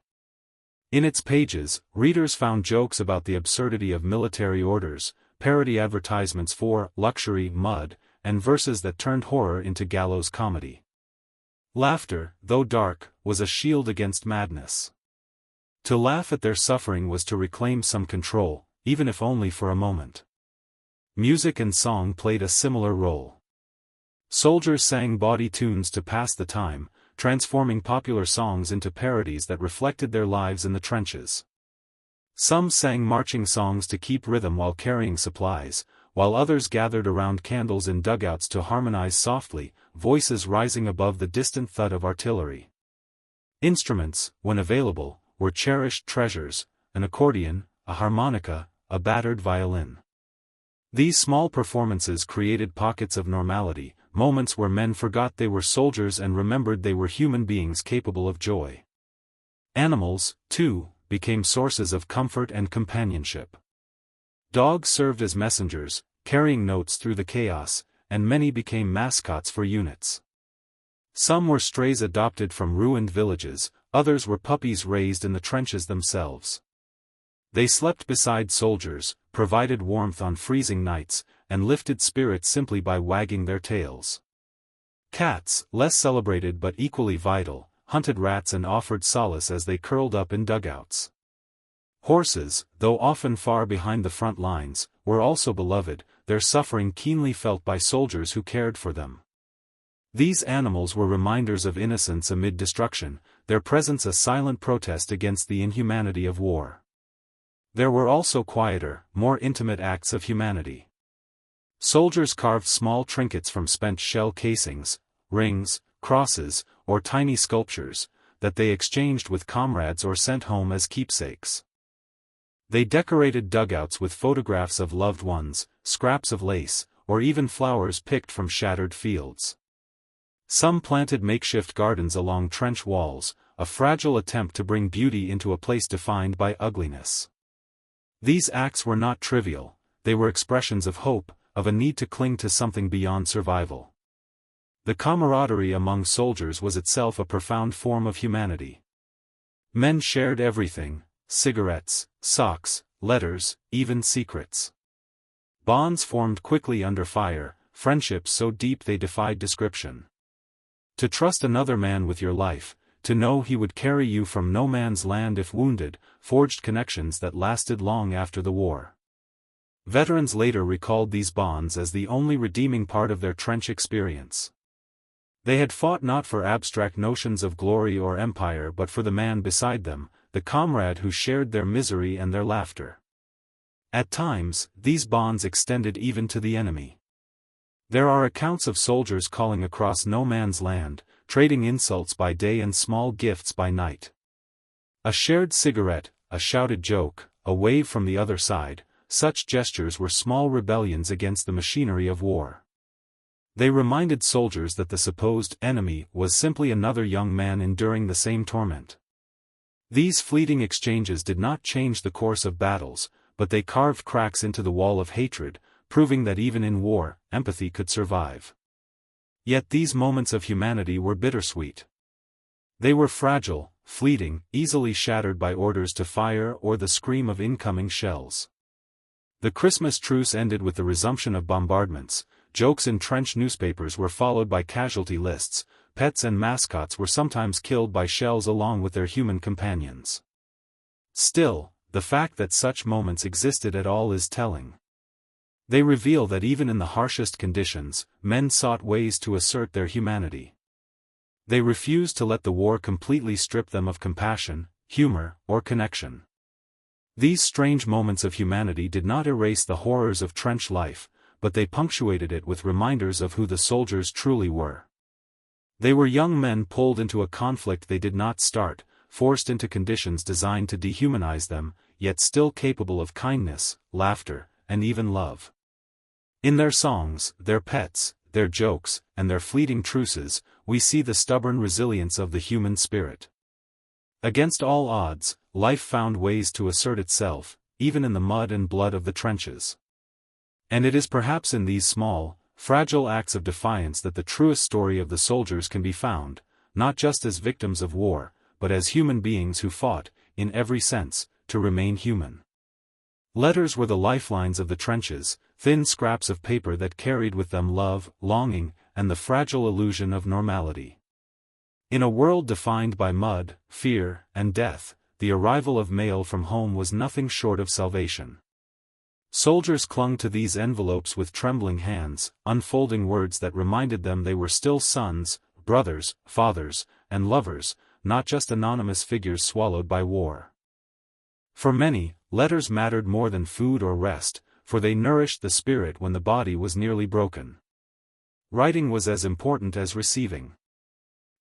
In its pages, readers found jokes about the absurdity of military orders, parody advertisements for luxury mud, and verses that turned horror into gallows comedy. Laughter, though dark, was a shield against madness. To laugh at their suffering was to reclaim some control, even if only for a moment. Music and song played a similar role. Soldiers sang bawdy tunes to pass the time, transforming popular songs into parodies that reflected their lives in the trenches. Some sang marching songs to keep rhythm while carrying supplies, while others gathered around candles in dugouts to harmonize softly, voices rising above the distant thud of artillery. Instruments, when available, were cherished treasures: an accordion, a harmonica, a battered violin. These small performances created pockets of normality, moments where men forgot they were soldiers and remembered they were human beings capable of joy. Animals, too, became sources of comfort and companionship. Dogs served as messengers, carrying notes through the chaos, and many became mascots for units. Some were strays adopted from ruined villages, others were puppies raised in the trenches themselves. They slept beside soldiers, provided warmth on freezing nights, and lifted spirits simply by wagging their tails. Cats, less celebrated but equally vital, hunted rats and offered solace as they curled up in dugouts. Horses, though often far behind the front lines, were also beloved, their suffering keenly felt by soldiers who cared for them. These animals were reminders of innocence amid destruction, their presence a silent protest against the inhumanity of war. There were also quieter, more intimate acts of humanity. Soldiers carved small trinkets from spent shell casings, rings, crosses, or tiny sculptures, that they exchanged with comrades or sent home as keepsakes. They decorated dugouts with photographs of loved ones, scraps of lace, or even flowers picked from shattered fields. Some planted makeshift gardens along trench walls, a fragile attempt to bring beauty into a place defined by ugliness. These acts were not trivial, they were expressions of hope, of a need to cling to something beyond survival. The camaraderie among soldiers was itself a profound form of humanity. Men shared everything: cigarettes, socks, letters, even secrets. Bonds formed quickly under fire, friendships so deep they defied description. To trust another man with your life, to know he would carry you from no man's land if wounded, forged connections that lasted long after the war. Veterans later recalled these bonds as the only redeeming part of their trench experience. They had fought not for abstract notions of glory or empire but for the man beside them, the comrade who shared their misery and their laughter. At times, these bonds extended even to the enemy. There are accounts of soldiers calling across no man's land, trading insults by day and small gifts by night. A shared cigarette, a shouted joke, a wave from the other side, such gestures were small rebellions against the machinery of war. They reminded soldiers that the supposed enemy was simply another young man enduring the same torment. These fleeting exchanges did not change the course of battles, but they carved cracks into the wall of hatred, proving that even in war, empathy could survive. Yet these moments of humanity were bittersweet. They were fragile, fleeting, easily shattered by orders to fire or the scream of incoming shells. The Christmas truce ended with the resumption of bombardments, jokes in trench newspapers were followed by casualty lists, pets and mascots were sometimes killed by shells along with their human companions. Still, the fact that such moments existed at all is telling. They reveal that even in the harshest conditions, men sought ways to assert their humanity. They refused to let the war completely strip them of compassion, humor, or connection. These strange moments of humanity did not erase the horrors of trench life, but they punctuated it with reminders of who the soldiers truly were. They were young men pulled into a conflict they did not start, forced into conditions designed to dehumanize them, yet still capable of kindness, laughter, and even love. In their songs, their pets, their jokes, and their fleeting truces, we see the stubborn resilience of the human spirit. Against all odds, life found ways to assert itself, even in the mud and blood of the trenches. And it is perhaps in these small, fragile acts of defiance that the truest story of the soldiers can be found, not just as victims of war, but as human beings who fought, in every sense, to remain human. Letters were the lifelines of the trenches, thin scraps of paper that carried with them love, longing, and the fragile illusion of normality. In a world defined by mud, fear, and death, the arrival of mail from home was nothing short of salvation. Soldiers clung to these envelopes with trembling hands, unfolding words that reminded them they were still sons, brothers, fathers, and lovers, not just anonymous figures swallowed by war. For many, letters mattered more than food or rest, for they nourished the spirit when the body was nearly broken. Writing was as important as receiving.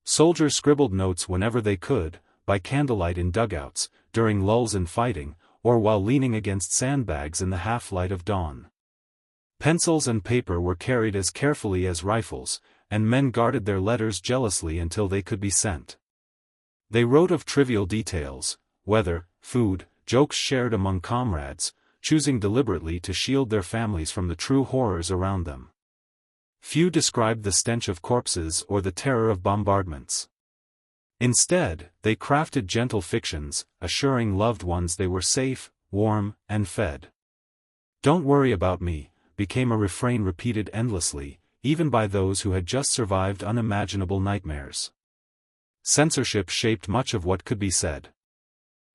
Soldiers scribbled notes whenever they could, by candlelight in dugouts, during lulls in fighting, or while leaning against sandbags in the half-light of dawn. Pencils and paper were carried as carefully as rifles, and men guarded their letters jealously until they could be sent. They wrote of trivial details, weather, food, jokes shared among comrades, choosing deliberately to shield their families from the true horrors around them. Few described the stench of corpses or the terror of bombardments. Instead, they crafted gentle fictions, assuring loved ones they were safe, warm, and fed. "Don't worry about me," became a refrain repeated endlessly, even by those who had just survived unimaginable nightmares. Censorship shaped much of what could be said.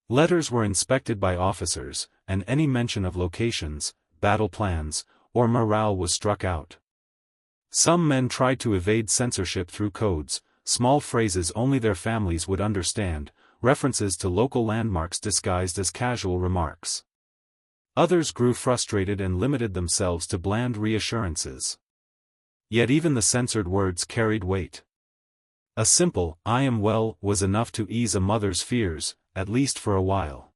Letters were inspected by officers, and any mention of locations, battle plans, or morale was struck out. Some men tried to evade censorship through codes, small phrases only their families would understand, references to local landmarks disguised as casual remarks. Others grew frustrated and limited themselves to bland reassurances. Yet even the censored words carried weight. A simple, "I am well," was enough to ease a mother's fears, at least for a while.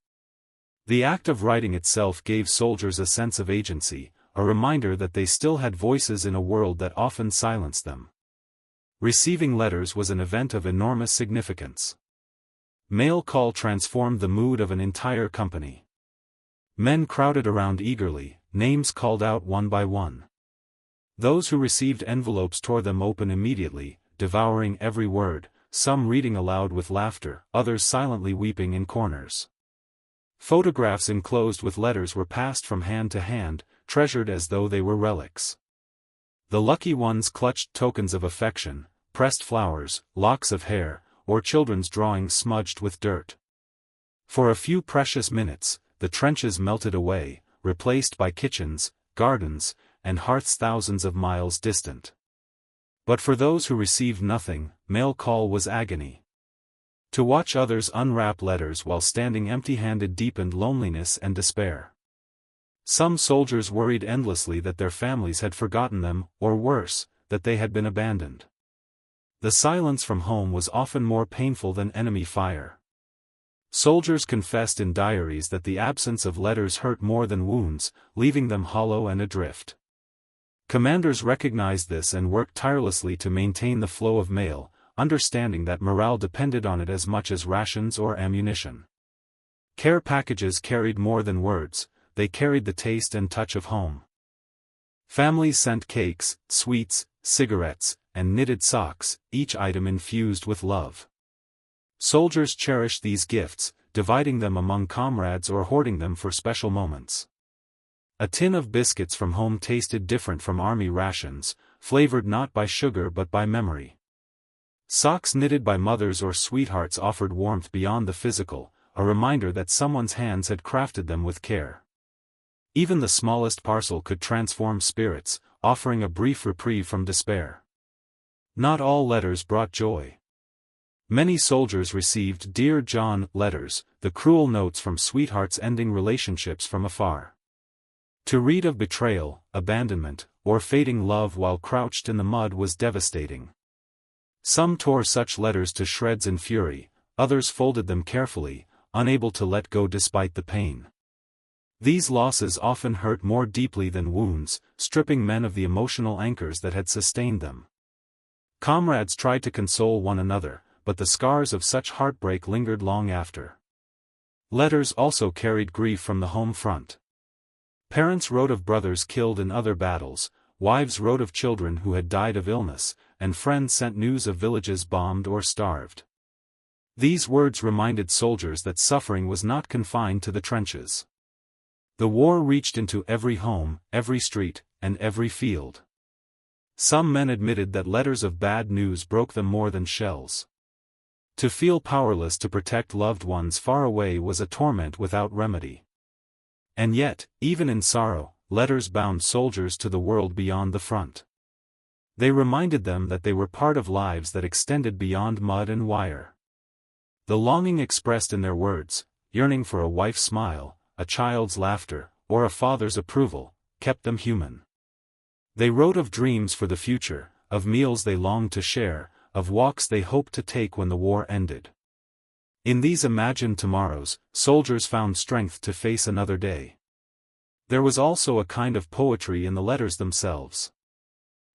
The act of writing itself gave soldiers a sense of agency, a reminder that they still had voices in a world that often silenced them. Receiving letters was an event of enormous significance. Mail call transformed the mood of an entire company. Men crowded around eagerly, names called out one by one. Those who received envelopes tore them open immediately, devouring every word, some reading aloud with laughter, others silently weeping in corners. Photographs enclosed with letters were passed from hand to hand, treasured as though they were relics. The lucky ones clutched tokens of affection, pressed flowers, locks of hair, or children's drawings smudged with dirt. For a few precious minutes, the trenches melted away, replaced by kitchens, gardens, and hearths thousands of miles distant. But for those who received nothing, mail call was agony. To watch others unwrap letters while standing empty-handed deepened loneliness and despair. Some soldiers worried endlessly that their families had forgotten them, or worse, that they had been abandoned. The silence from home was often more painful than enemy fire. Soldiers confessed in diaries that the absence of letters hurt more than wounds, leaving them hollow and adrift. Commanders recognized this and worked tirelessly to maintain the flow of mail, understanding that morale depended on it as much as rations or ammunition. Care packages carried more than words, they carried the taste and touch of home. Families sent cakes, sweets, cigarettes, and knitted socks, each item infused with love. Soldiers cherished these gifts, dividing them among comrades or hoarding them for special moments. A tin of biscuits from home tasted different from army rations, flavored not by sugar but by memory. Socks knitted by mothers or sweethearts offered warmth beyond the physical, a reminder that someone's hands had crafted them with care. Even the smallest parcel could transform spirits, offering a brief reprieve from despair. Not all letters brought joy. Many soldiers received "Dear John" letters, the cruel notes from sweethearts ending relationships from afar. To read of betrayal, abandonment, or fading love while crouched in the mud was devastating. Some tore such letters to shreds in fury, others folded them carefully, unable to let go despite the pain. These losses often hurt more deeply than wounds, stripping men of the emotional anchors that had sustained them. Comrades tried to console one another, but the scars of such heartbreak lingered long after. Letters also carried grief from the home front. Parents wrote of brothers killed in other battles, wives wrote of children who had died of illness, and friends sent news of villages bombed or starved. These words reminded soldiers that suffering was not confined to the trenches. The war reached into every home, every street, and every field. Some men admitted that letters of bad news broke them more than shells. To feel powerless to protect loved ones far away was a torment without remedy. And yet, even in sorrow, letters bound soldiers to the world beyond the front. They reminded them that they were part of lives that extended beyond mud and wire. The longing expressed in their words, yearning for a wife's smile, a child's laughter, or a father's approval, kept them human. They wrote of dreams for the future, of meals they longed to share, of walks they hoped to take when the war ended. In these imagined tomorrows, soldiers found strength to face another day. There was also a kind of poetry in the letters themselves.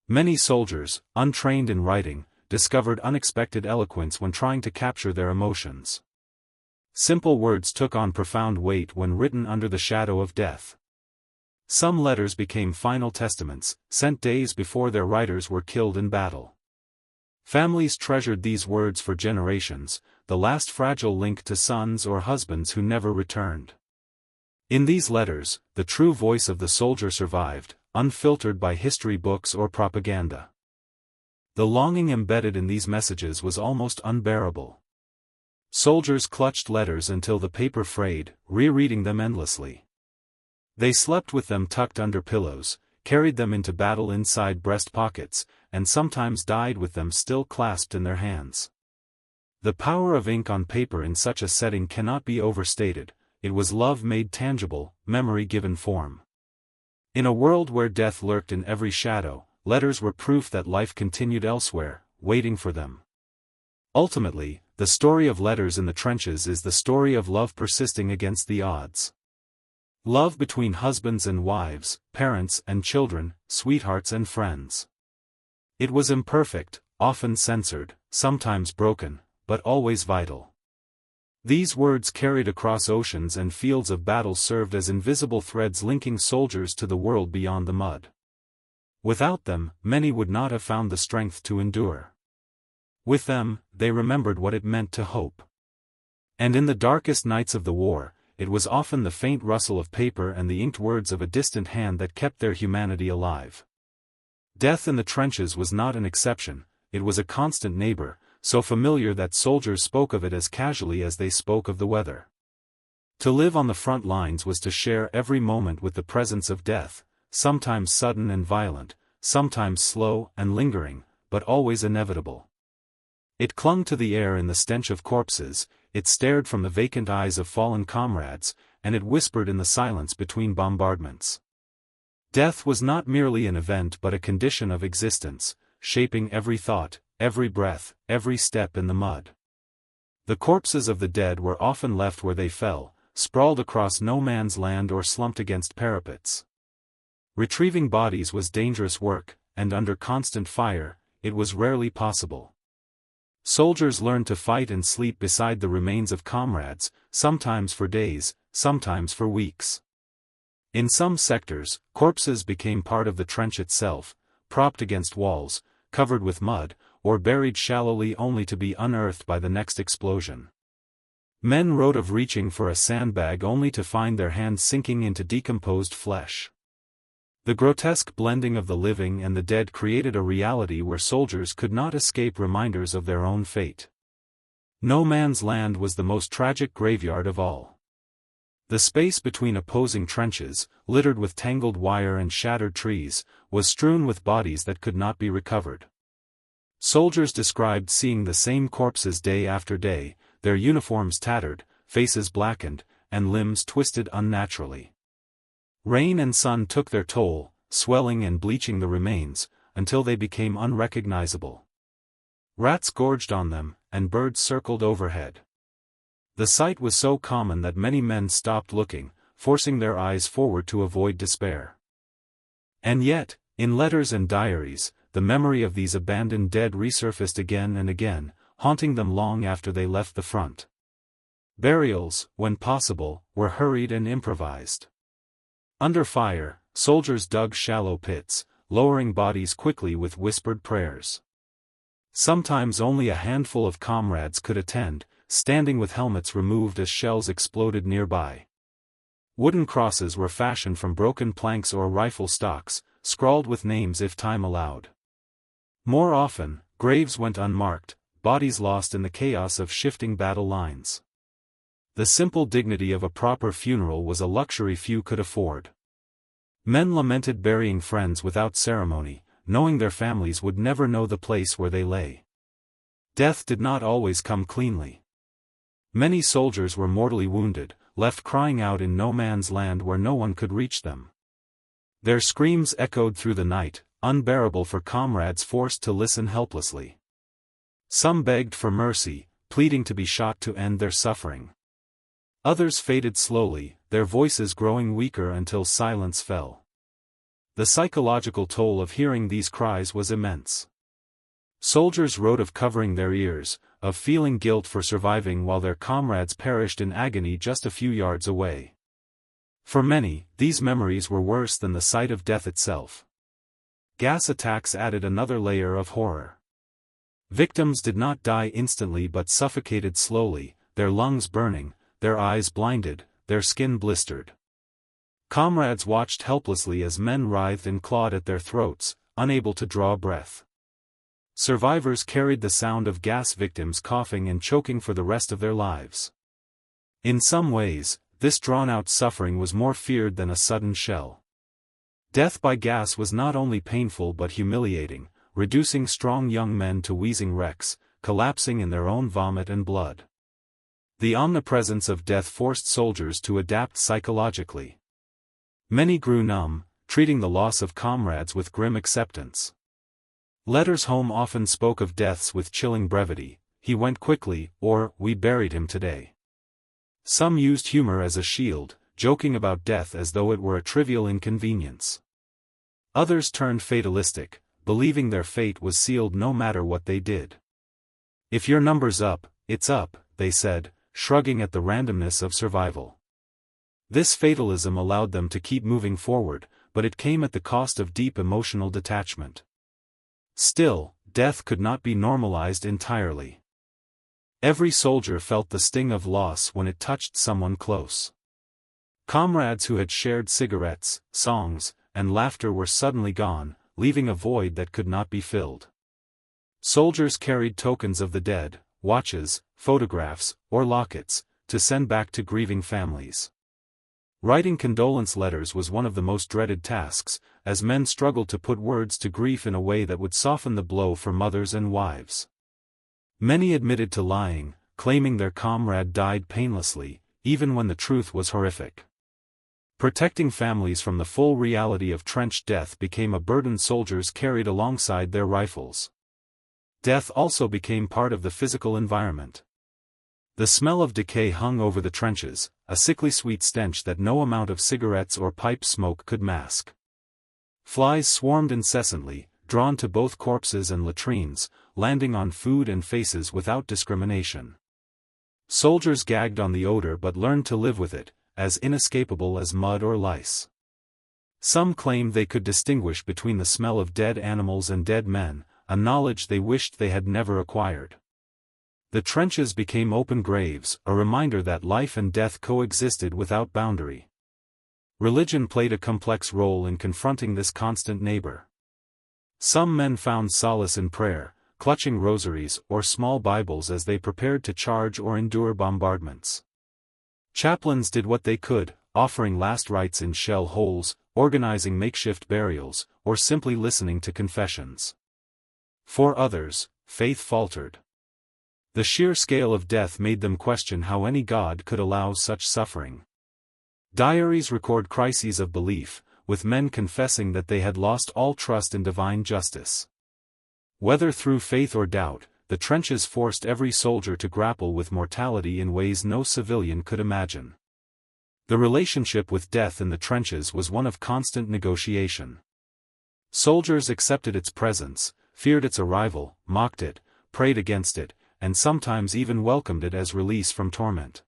Many soldiers, untrained in writing, discovered unexpected eloquence when trying to capture their emotions. Simple words took on profound weight when written under the shadow of death. Some letters became final testaments, sent days before their writers were killed in battle. Families treasured these words for generations, the last fragile link to sons or husbands who never returned. In these letters, the true voice of the soldier survived, unfiltered by history books or propaganda. The longing embedded in these messages was almost unbearable. Soldiers clutched letters until the paper frayed, rereading them endlessly. They slept with them tucked under pillows, carried them into battle inside breast pockets, and sometimes died with them still clasped in their hands. The power of ink on paper in such a setting cannot be overstated. It was love made tangible, memory given form. In a world where death lurked in every shadow, letters were proof that life continued elsewhere, waiting for them. Ultimately, the story of letters in the trenches is the story of love persisting against the odds. Love between husbands and wives, parents and children, sweethearts and friends. It was imperfect, often censored, sometimes broken, but always vital. These words carried across oceans and fields of battle served as invisible threads linking soldiers to the world beyond the mud. Without them, many would not have found the strength to endure. With them, they remembered what it meant to hope. And in the darkest nights of the war, it was often the faint rustle of paper and the inked words of a distant hand that kept their humanity alive. Death in the trenches was not an exception, it was a constant neighbor, so familiar that soldiers spoke of it as casually as they spoke of the weather. To live on the front lines was to share every moment with the presence of death, sometimes sudden and violent, sometimes slow and lingering, but always inevitable. It clung to the air in the stench of corpses, it stared from the vacant eyes of fallen comrades, and it whispered in the silence between bombardments. Death was not merely an event but a condition of existence, shaping every thought, every breath, every step in the mud. The corpses of the dead were often left where they fell, sprawled across no man's land or slumped against parapets. Retrieving bodies was dangerous work, and under constant fire, it was rarely possible. Soldiers learned to fight and sleep beside the remains of comrades, sometimes for days, sometimes for weeks. In some sectors, corpses became part of the trench itself, propped against walls, covered with mud, or buried shallowly only to be unearthed by the next explosion. Men wrote of reaching for a sandbag only to find their hands sinking into decomposed flesh. The grotesque blending of the living and the dead created a reality where soldiers could not escape reminders of their own fate. No man's land was the most tragic graveyard of all. The space between opposing trenches, littered with tangled wire and shattered trees, was strewn with bodies that could not be recovered. Soldiers described seeing the same corpses day after day, their uniforms tattered, faces blackened, and limbs twisted unnaturally. Rain and sun took their toll, swelling and bleaching the remains, until they became unrecognizable. Rats gorged on them, and birds circled overhead. The sight was so common that many men stopped looking, forcing their eyes forward to avoid despair. And yet, in letters and diaries, the memory of these abandoned dead resurfaced again and again, haunting them long after they left the front. Burials, when possible, were hurried and improvised. Under fire, soldiers dug shallow pits, lowering bodies quickly with whispered prayers. Sometimes only a handful of comrades could attend, standing with helmets removed as shells exploded nearby. Wooden crosses were fashioned from broken planks or rifle stocks, scrawled with names if time allowed. More often, graves went unmarked, bodies lost in the chaos of shifting battle lines. The simple dignity of a proper funeral was a luxury few could afford. Men lamented burying friends without ceremony, knowing their families would never know the place where they lay. Death did not always come cleanly. Many soldiers were mortally wounded, left crying out in no man's land where no one could reach them. Their screams echoed through the night, unbearable for comrades forced to listen helplessly. Some begged for mercy, pleading to be shot to end their suffering. Others faded slowly, their voices growing weaker until silence fell. The psychological toll of hearing these cries was immense. Soldiers wrote of covering their ears, of feeling guilt for surviving while their comrades perished in agony just a few yards away. For many, these memories were worse than the sight of death itself. Gas attacks added another layer of horror. Victims did not die instantly but suffocated slowly, their lungs burning, their eyes blinded, their skin blistered. Comrades watched helplessly as men writhed and clawed at their throats, unable to draw breath. Survivors carried the sound of gas victims coughing and choking for the rest of their lives. In some ways, this drawn-out suffering was more feared than a sudden shell. Death by gas was not only painful but humiliating, reducing strong young men to wheezing wrecks, collapsing in their own vomit and blood. The omnipresence of death forced soldiers to adapt psychologically. Many grew numb, treating the loss of comrades with grim acceptance. Letters home often spoke of deaths with chilling brevity, "He went quickly," or "We buried him today." Some used humor as a shield, joking about death as though it were a trivial inconvenience. Others turned fatalistic, believing their fate was sealed no matter what they did. "If your number's up, it's up," they said, shrugging at the randomness of survival. This fatalism allowed them to keep moving forward, but it came at the cost of deep emotional detachment. Still, death could not be normalized entirely. Every soldier felt the sting of loss when it touched someone close. Comrades who had shared cigarettes, songs, and laughter were suddenly gone, leaving a void that could not be filled. Soldiers carried tokens of the dead, watches, photographs, or lockets, to send back to grieving families. Writing condolence letters was one of the most dreaded tasks, as men struggled to put words to grief in a way that would soften the blow for mothers and wives. Many admitted to lying, claiming their comrade died painlessly, even when the truth was horrific. Protecting families from the full reality of trench death became a burden soldiers carried alongside their rifles. Death also became part of the physical environment. The smell of decay hung over the trenches, a sickly sweet stench that no amount of cigarettes or pipe smoke could mask. Flies swarmed incessantly, drawn to both corpses and latrines, landing on food and faces without discrimination. Soldiers gagged on the odor but learned to live with it, as inescapable as mud or lice. Some claimed they could distinguish between the smell of dead animals and dead men, a knowledge they wished they had never acquired. The trenches became open graves, a reminder that life and death coexisted without boundary. Religion played a complex role in confronting this constant neighbor. Some men found solace in prayer, clutching rosaries or small Bibles as they prepared to charge or endure bombardments. Chaplains did what they could, offering last rites in shell holes, organizing makeshift burials, or simply listening to confessions. For others, faith faltered. The sheer scale of death made them question how any God could allow such suffering. Diaries record crises of belief, with men confessing that they had lost all trust in divine justice. Whether through faith or doubt, the trenches forced every soldier to grapple with mortality in ways no civilian could imagine. The relationship with death in the trenches was one of constant negotiation. Soldiers accepted its presence, feared its arrival, mocked it, prayed against it, and sometimes even welcomed it as release from torment.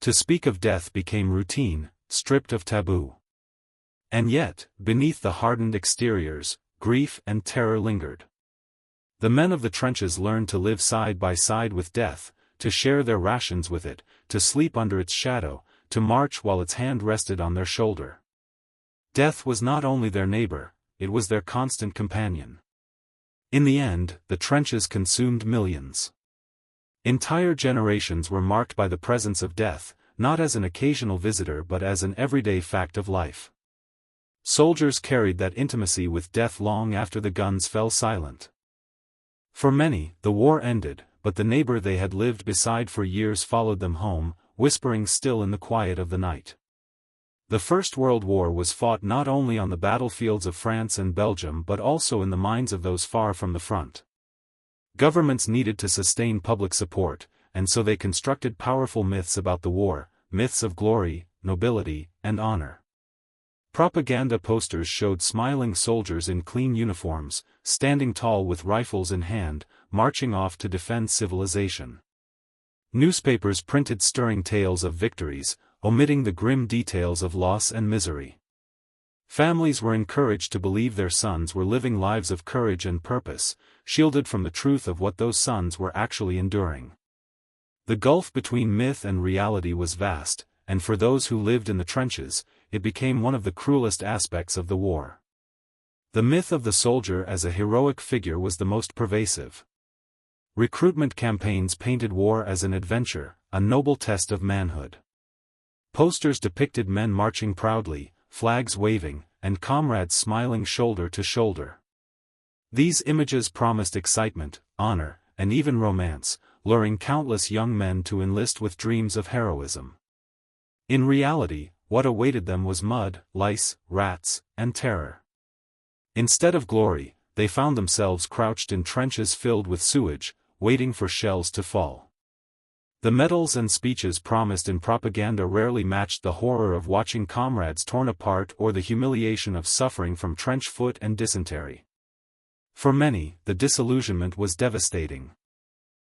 To speak of death became routine, stripped of taboo. And yet, beneath the hardened exteriors, grief and terror lingered. The men of the trenches learned to live side by side with death, to share their rations with it, to sleep under its shadow, to march while its hand rested on their shoulder. Death was not only their neighbor, it was their constant companion. In the end, the trenches consumed millions. Entire generations were marked by the presence of death, not as an occasional visitor but as an everyday fact of life. Soldiers carried that intimacy with death long after the guns fell silent. For many, the war ended, but the neighbor they had lived beside for years followed them home, whispering still in the quiet of the night. The First World War was fought not only on the battlefields of France and Belgium but also in the minds of those far from the front. Governments needed to sustain public support, and so they constructed powerful myths about the war, myths of glory, nobility, and honor. Propaganda posters showed smiling soldiers in clean uniforms, standing tall with rifles in hand, marching off to defend civilization. Newspapers printed stirring tales of victories, omitting the grim details of loss and misery. Families were encouraged to believe their sons were living lives of courage and purpose, shielded from the truth of what those sons were actually enduring. The gulf between myth and reality was vast, and for those who lived in the trenches, it became one of the cruelest aspects of the war. The myth of the soldier as a heroic figure was the most pervasive. Recruitment campaigns painted war as an adventure, a noble test of manhood. Posters depicted men marching proudly, flags waving, and comrades smiling shoulder to shoulder. These images promised excitement, honor, and even romance, luring countless young men to enlist with dreams of heroism. In reality, what awaited them was mud, lice, rats, and terror. Instead of glory, they found themselves crouched in trenches filled with sewage, waiting for shells to fall. The medals and speeches promised in propaganda rarely matched the horror of watching comrades torn apart or the humiliation of suffering from trench foot and dysentery. For many, the disillusionment was devastating.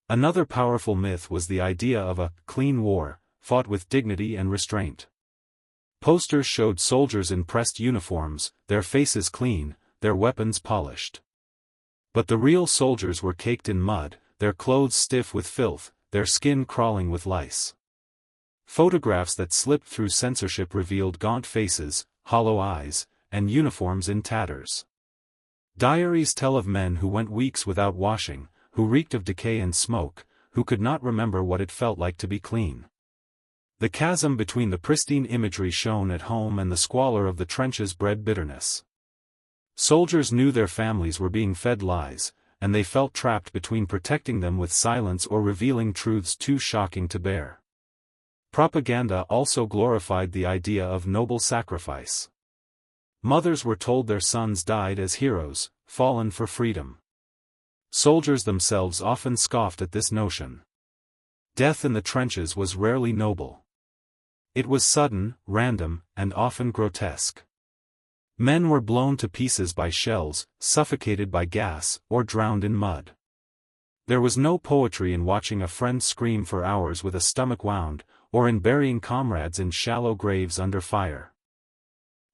Another powerful myth was the idea of a clean war, fought with dignity and restraint. Posters showed soldiers in pressed uniforms, their faces clean, their weapons polished. But the real soldiers were caked in mud, their clothes stiff with filth, their skin crawling with lice. Photographs that slipped through censorship revealed gaunt faces, hollow eyes, and uniforms in tatters. Diaries tell of men who went weeks without washing, who reeked of decay and smoke, who could not remember what it felt like to be clean. The chasm between the pristine imagery shown at home and the squalor of the trenches bred bitterness. Soldiers knew their families were being fed lies, and they felt trapped between protecting them with silence or revealing truths too shocking to bear. Propaganda also glorified the idea of noble sacrifice. Mothers were told their sons died as heroes, fallen for freedom. Soldiers themselves often scoffed at this notion. Death in the trenches was rarely noble. It was sudden, random, and often grotesque. Men were blown to pieces by shells, suffocated by gas, or drowned in mud. There was no poetry in watching a friend scream for hours with a stomach wound, or in burying comrades in shallow graves under fire.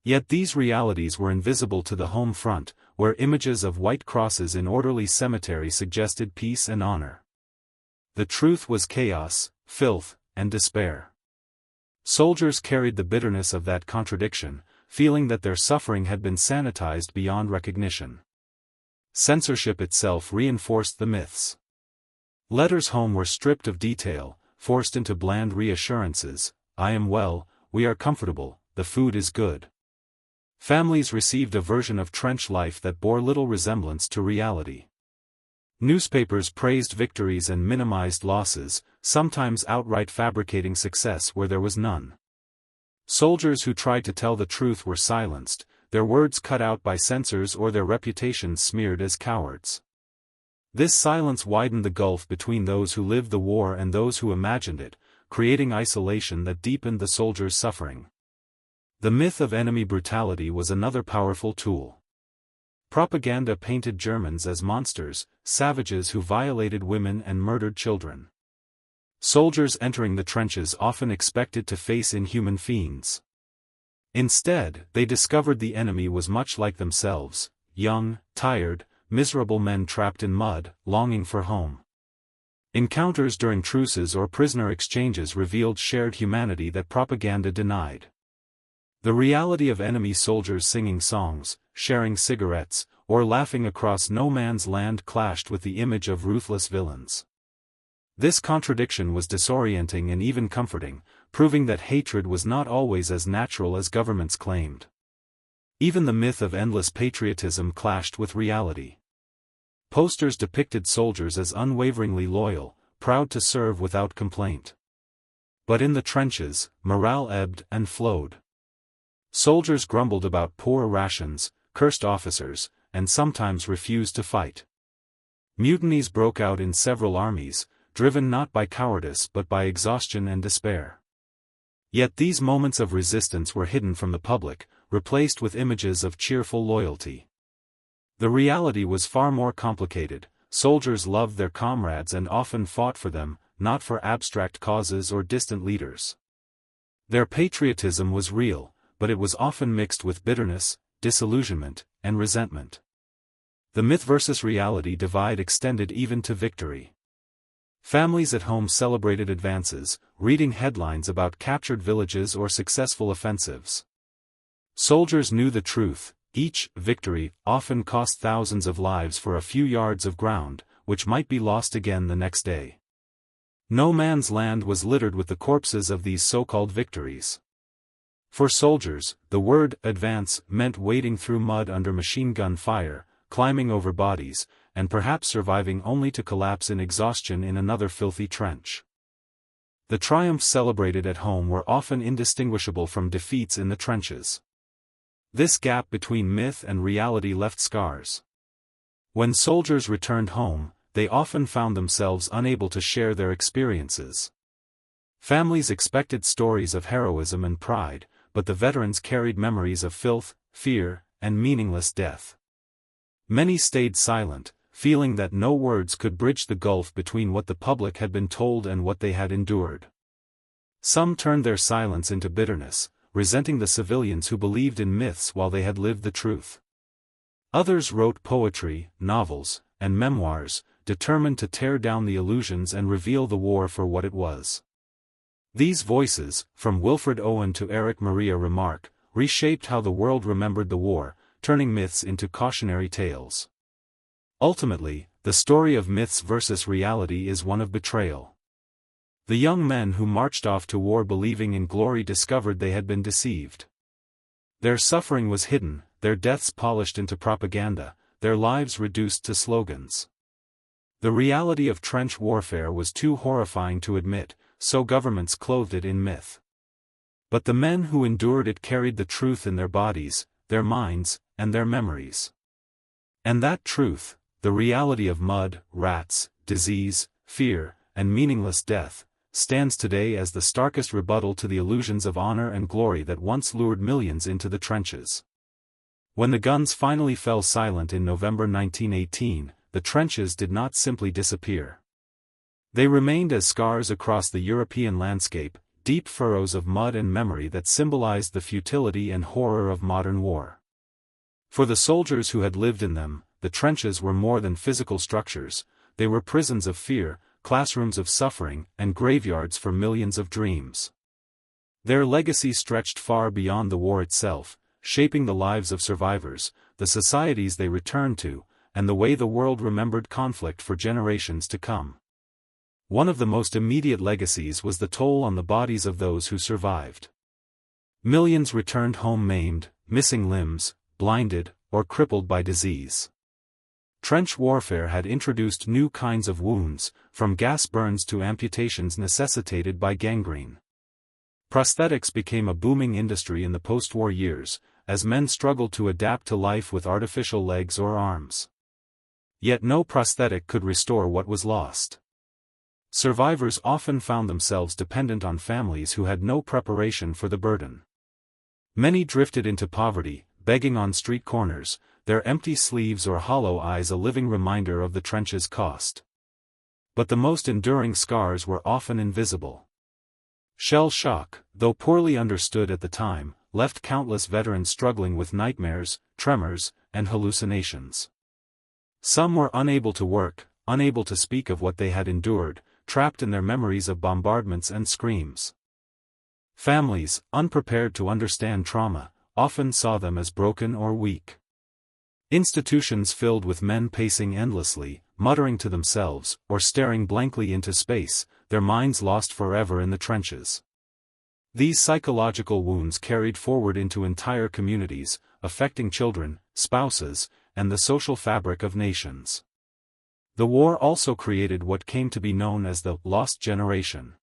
Yet these realities were invisible to the home front, where images of white crosses in orderly cemeteries suggested peace and honor. The truth was chaos, filth, and despair. Soldiers carried the bitterness of that contradiction, feeling that their suffering had been sanitized beyond recognition. Censorship itself reinforced the myths. Letters home were stripped of detail, forced into bland reassurances: "I am well, we are comfortable, the food is good." Families received a version of trench life that bore little resemblance to reality. Newspapers praised victories and minimized losses, sometimes outright fabricating success where there was none. Soldiers who tried to tell the truth were silenced, their words cut out by censors or their reputations smeared as cowards. This silence widened the gulf between those who lived the war and those who imagined it, creating isolation that deepened the soldiers' suffering. The myth of enemy brutality was another powerful tool. Propaganda painted Germans as monsters, savages who violated women and murdered children. Soldiers entering the trenches often expected to face inhuman fiends. Instead, they discovered the enemy was much like themselves: young, tired, miserable men trapped in mud, longing for home. Encounters during truces or prisoner exchanges revealed shared humanity that propaganda denied. The reality of enemy soldiers singing songs, sharing cigarettes, or laughing across no man's land clashed with the image of ruthless villains. This contradiction was disorienting and even comforting, proving that hatred was not always as natural as governments claimed. Even the myth of endless patriotism clashed with reality. Posters depicted soldiers as unwaveringly loyal, proud to serve without complaint. But in the trenches, morale ebbed and flowed. Soldiers grumbled about poor rations, cursed officers, and sometimes refused to fight. Mutinies broke out in several armies, driven not by cowardice but by exhaustion and despair. Yet these moments of resistance were hidden from the public, replaced with images of cheerful loyalty. The reality was far more complicated. Soldiers loved their comrades and often fought for them, not for abstract causes or distant leaders. Their patriotism was real, but it was often mixed with bitterness, disillusionment, and resentment. The myth versus reality divide extended even to victory. Families at home celebrated advances, reading headlines about captured villages or successful offensives. Soldiers knew the truth: each victory often cost thousands of lives for a few yards of ground, which might be lost again the next day. No man's land was littered with the corpses of these so-called victories. For soldiers, the word advance meant wading through mud under machine gun fire, climbing over bodies, and perhaps surviving only to collapse in exhaustion in another filthy trench. The triumphs celebrated at home were often indistinguishable from defeats in the trenches. This gap between myth and reality left scars. When soldiers returned home, they often found themselves unable to share their experiences. Families expected stories of heroism and pride, but the veterans carried memories of filth, fear, and meaningless death. Many stayed silent, feeling that no words could bridge the gulf between what the public had been told and what they had endured. Some turned their silence into bitterness, resenting the civilians who believed in myths while they had lived the truth. Others wrote poetry, novels, and memoirs, determined to tear down the illusions and reveal the war for what it was. These voices, from Wilfred Owen to Eric Maria Remarque, reshaped how the world remembered the war, turning myths into cautionary tales. Ultimately, the story of myths versus reality is one of betrayal. The young men who marched off to war believing in glory discovered they had been deceived. Their suffering was hidden, their deaths polished into propaganda, their lives reduced to slogans. The reality of trench warfare was too horrifying to admit, so governments clothed it in myth. But the men who endured it carried the truth in their bodies, their minds, and their memories. And that truth, the reality of mud, rats, disease, fear, and meaningless death, stands today as the starkest rebuttal to the illusions of honor and glory that once lured millions into the trenches. When the guns finally fell silent in November 1918, the trenches did not simply disappear. They remained as scars across the European landscape, deep furrows of mud and memory that symbolized the futility and horror of modern war. For the soldiers who had lived in them, the trenches were more than physical structures. They were prisons of fear, classrooms of suffering, and graveyards for millions of dreams. Their legacy stretched far beyond the war itself, shaping the lives of survivors, the societies they returned to, and the way the world remembered conflict for generations to come. One of the most immediate legacies was the toll on the bodies of those who survived. Millions returned home maimed, missing limbs, blinded, or crippled by disease. Trench warfare had introduced new kinds of wounds, from gas burns to amputations necessitated by gangrene. Prosthetics became a booming industry in the post-war years, as men struggled to adapt to life with artificial legs or arms. Yet no prosthetic could restore what was lost. Survivors often found themselves dependent on families who had no preparation for the burden. Many drifted into poverty, begging on street corners, their empty sleeves or hollow eyes a living reminder of the trench's cost. But the most enduring scars were often invisible. Shell shock, though poorly understood at the time, left countless veterans struggling with nightmares, tremors, and hallucinations. Some were unable to work, unable to speak of what they had endured, trapped in their memories of bombardments and screams. Families, unprepared to understand trauma, often saw them as broken or weak. Institutions filled with men pacing endlessly, muttering to themselves, or staring blankly into space, their minds lost forever in the trenches. These psychological wounds carried forward into entire communities, affecting children, spouses, and the social fabric of nations. The war also created what came to be known as the lost generation.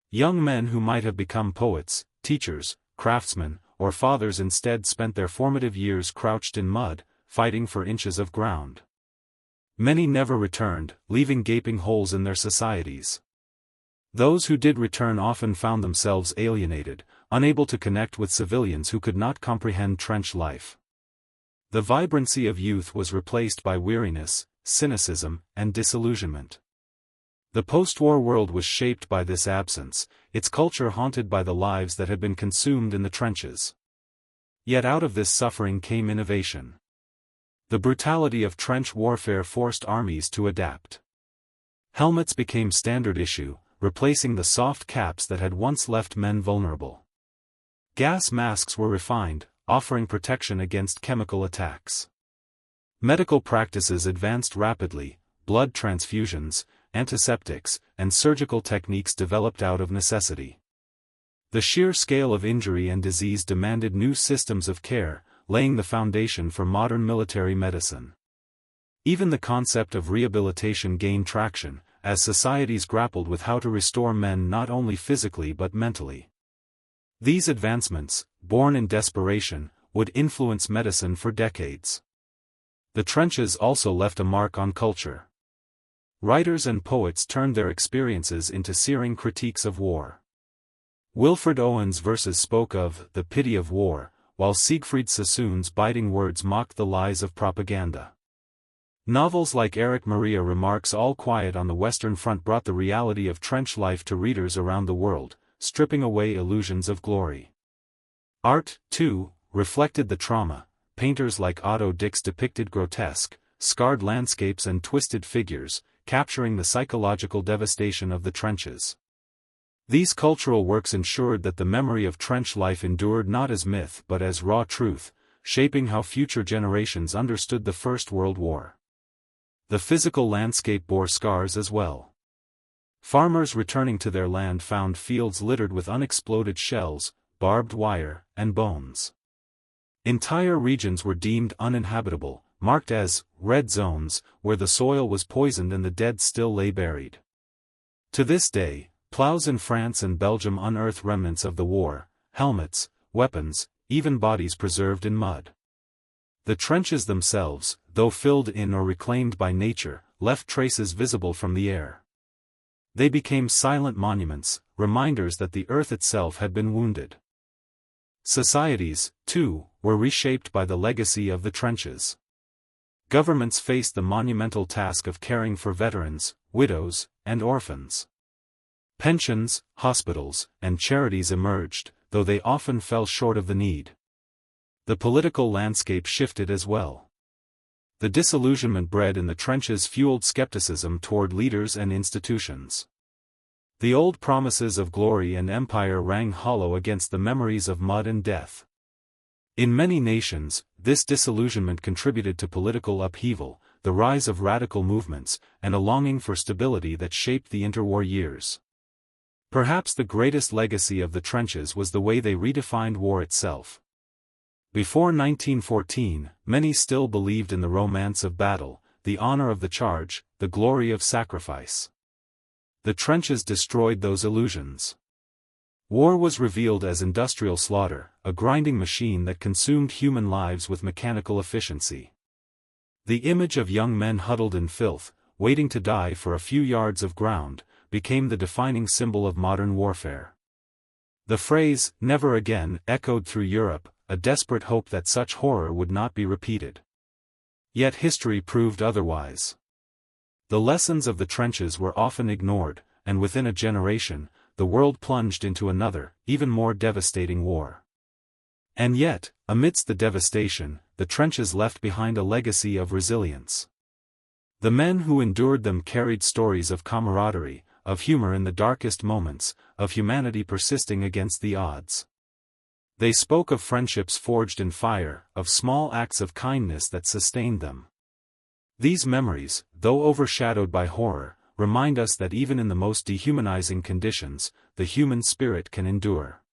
Young men who might have become poets, teachers, craftsmen, or fathers instead spent their formative years crouched in mud, fighting for inches of ground. Many never returned, leaving gaping holes in their societies. Those who did return often found themselves alienated, unable to connect with civilians who could not comprehend trench life. The vibrancy of youth was replaced by weariness, cynicism, and disillusionment. The post-war world was shaped by this absence, its culture haunted by the lives that had been consumed in the trenches. Yet out of this suffering came innovation. The brutality of trench warfare forced armies to adapt. Helmets became standard issue, replacing the soft caps that had once left men vulnerable. Gas masks were refined, offering protection against chemical attacks. Medical practices advanced rapidly, blood transfusions, antiseptics, and surgical techniques developed out of necessity. The sheer scale of injury and disease demanded new systems of care, laying the foundation for modern military medicine. Even the concept of rehabilitation gained traction, as societies grappled with how to restore men not only physically but mentally. These advancements, born in desperation, would influence medicine for decades. The trenches also left a mark on culture. Writers and poets turned their experiences into searing critiques of war. Wilfred Owen's verses spoke of the pity of war, while Siegfried Sassoon's biting words mocked the lies of propaganda. Novels like Eric Maria Remarque's All Quiet on the Western Front brought the reality of trench life to readers around the world, stripping away illusions of glory. Art, too, reflected the trauma. Painters like Otto Dix depicted grotesque, scarred landscapes and twisted figures, capturing the psychological devastation of the trenches. These cultural works ensured that the memory of trench life endured not as myth but as raw truth, shaping how future generations understood the First World War. The physical landscape bore scars as well. Farmers returning to their land found fields littered with unexploded shells, barbed wire, and bones. Entire regions were deemed uninhabitable, marked as red zones, where the soil was poisoned and the dead still lay buried. To this day, plows in France and Belgium unearth remnants of the war, helmets, weapons, even bodies preserved in mud. The trenches themselves, though filled in or reclaimed by nature, left traces visible from the air. They became silent monuments, reminders that the earth itself had been wounded. Societies, too, were reshaped by the legacy of the trenches. Governments faced the monumental task of caring for veterans, widows, and orphans. Pensions, hospitals, and charities emerged, though they often fell short of the need. The political landscape shifted as well. The disillusionment bred in the trenches fueled skepticism toward leaders and institutions. The old promises of glory and empire rang hollow against the memories of mud and death. In many nations, this disillusionment contributed to political upheaval, the rise of radical movements, and a longing for stability that shaped the interwar years. Perhaps the greatest legacy of the trenches was the way they redefined war itself. Before 1914, many still believed in the romance of battle, the honor of the charge, the glory of sacrifice. The trenches destroyed those illusions. War was revealed as industrial slaughter, a grinding machine that consumed human lives with mechanical efficiency. The image of young men huddled in filth, waiting to die for a few yards of ground, became the defining symbol of modern warfare. The phrase, "never again," echoed through Europe, a desperate hope that such horror would not be repeated. Yet history proved otherwise. The lessons of the trenches were often ignored, and within a generation, the world plunged into another, even more devastating war. And yet, amidst the devastation, the trenches left behind a legacy of resilience. The men who endured them carried stories of camaraderie, of humor in the darkest moments, of humanity persisting against the odds. They spoke of friendships forged in fire, of small acts of kindness that sustained them. These memories, though overshadowed by horror, remind us that even in the most dehumanizing conditions, the human spirit can endure.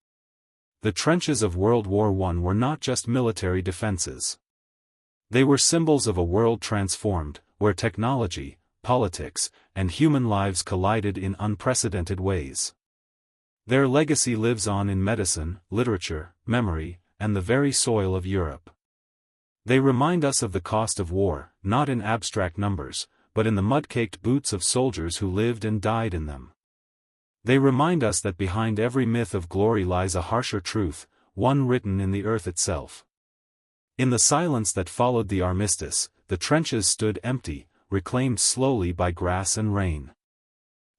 The trenches of World War I were not just military defenses. They were symbols of a world transformed, where technology, politics, and human lives collided in unprecedented ways. Their legacy lives on in medicine, literature, memory, and the very soil of Europe. They remind us of the cost of war, not in abstract numbers, but in the mud-caked boots of soldiers who lived and died in them. They remind us that behind every myth of glory lies a harsher truth, one written in the earth itself. In the silence that followed the armistice, the trenches stood empty, reclaimed slowly by grass and rain.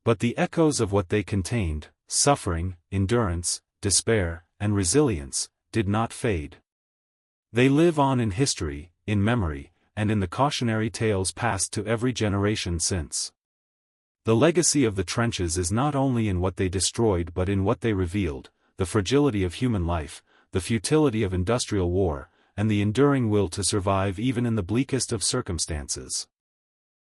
But the echoes of what they contained, suffering, endurance, despair, and resilience, did not fade. They live on in history, in memory, and in the cautionary tales passed to every generation since. The legacy of the trenches is not only in what they destroyed but in what they revealed, the fragility of human life, the futility of industrial war, and the enduring will to survive even in the bleakest of circumstances.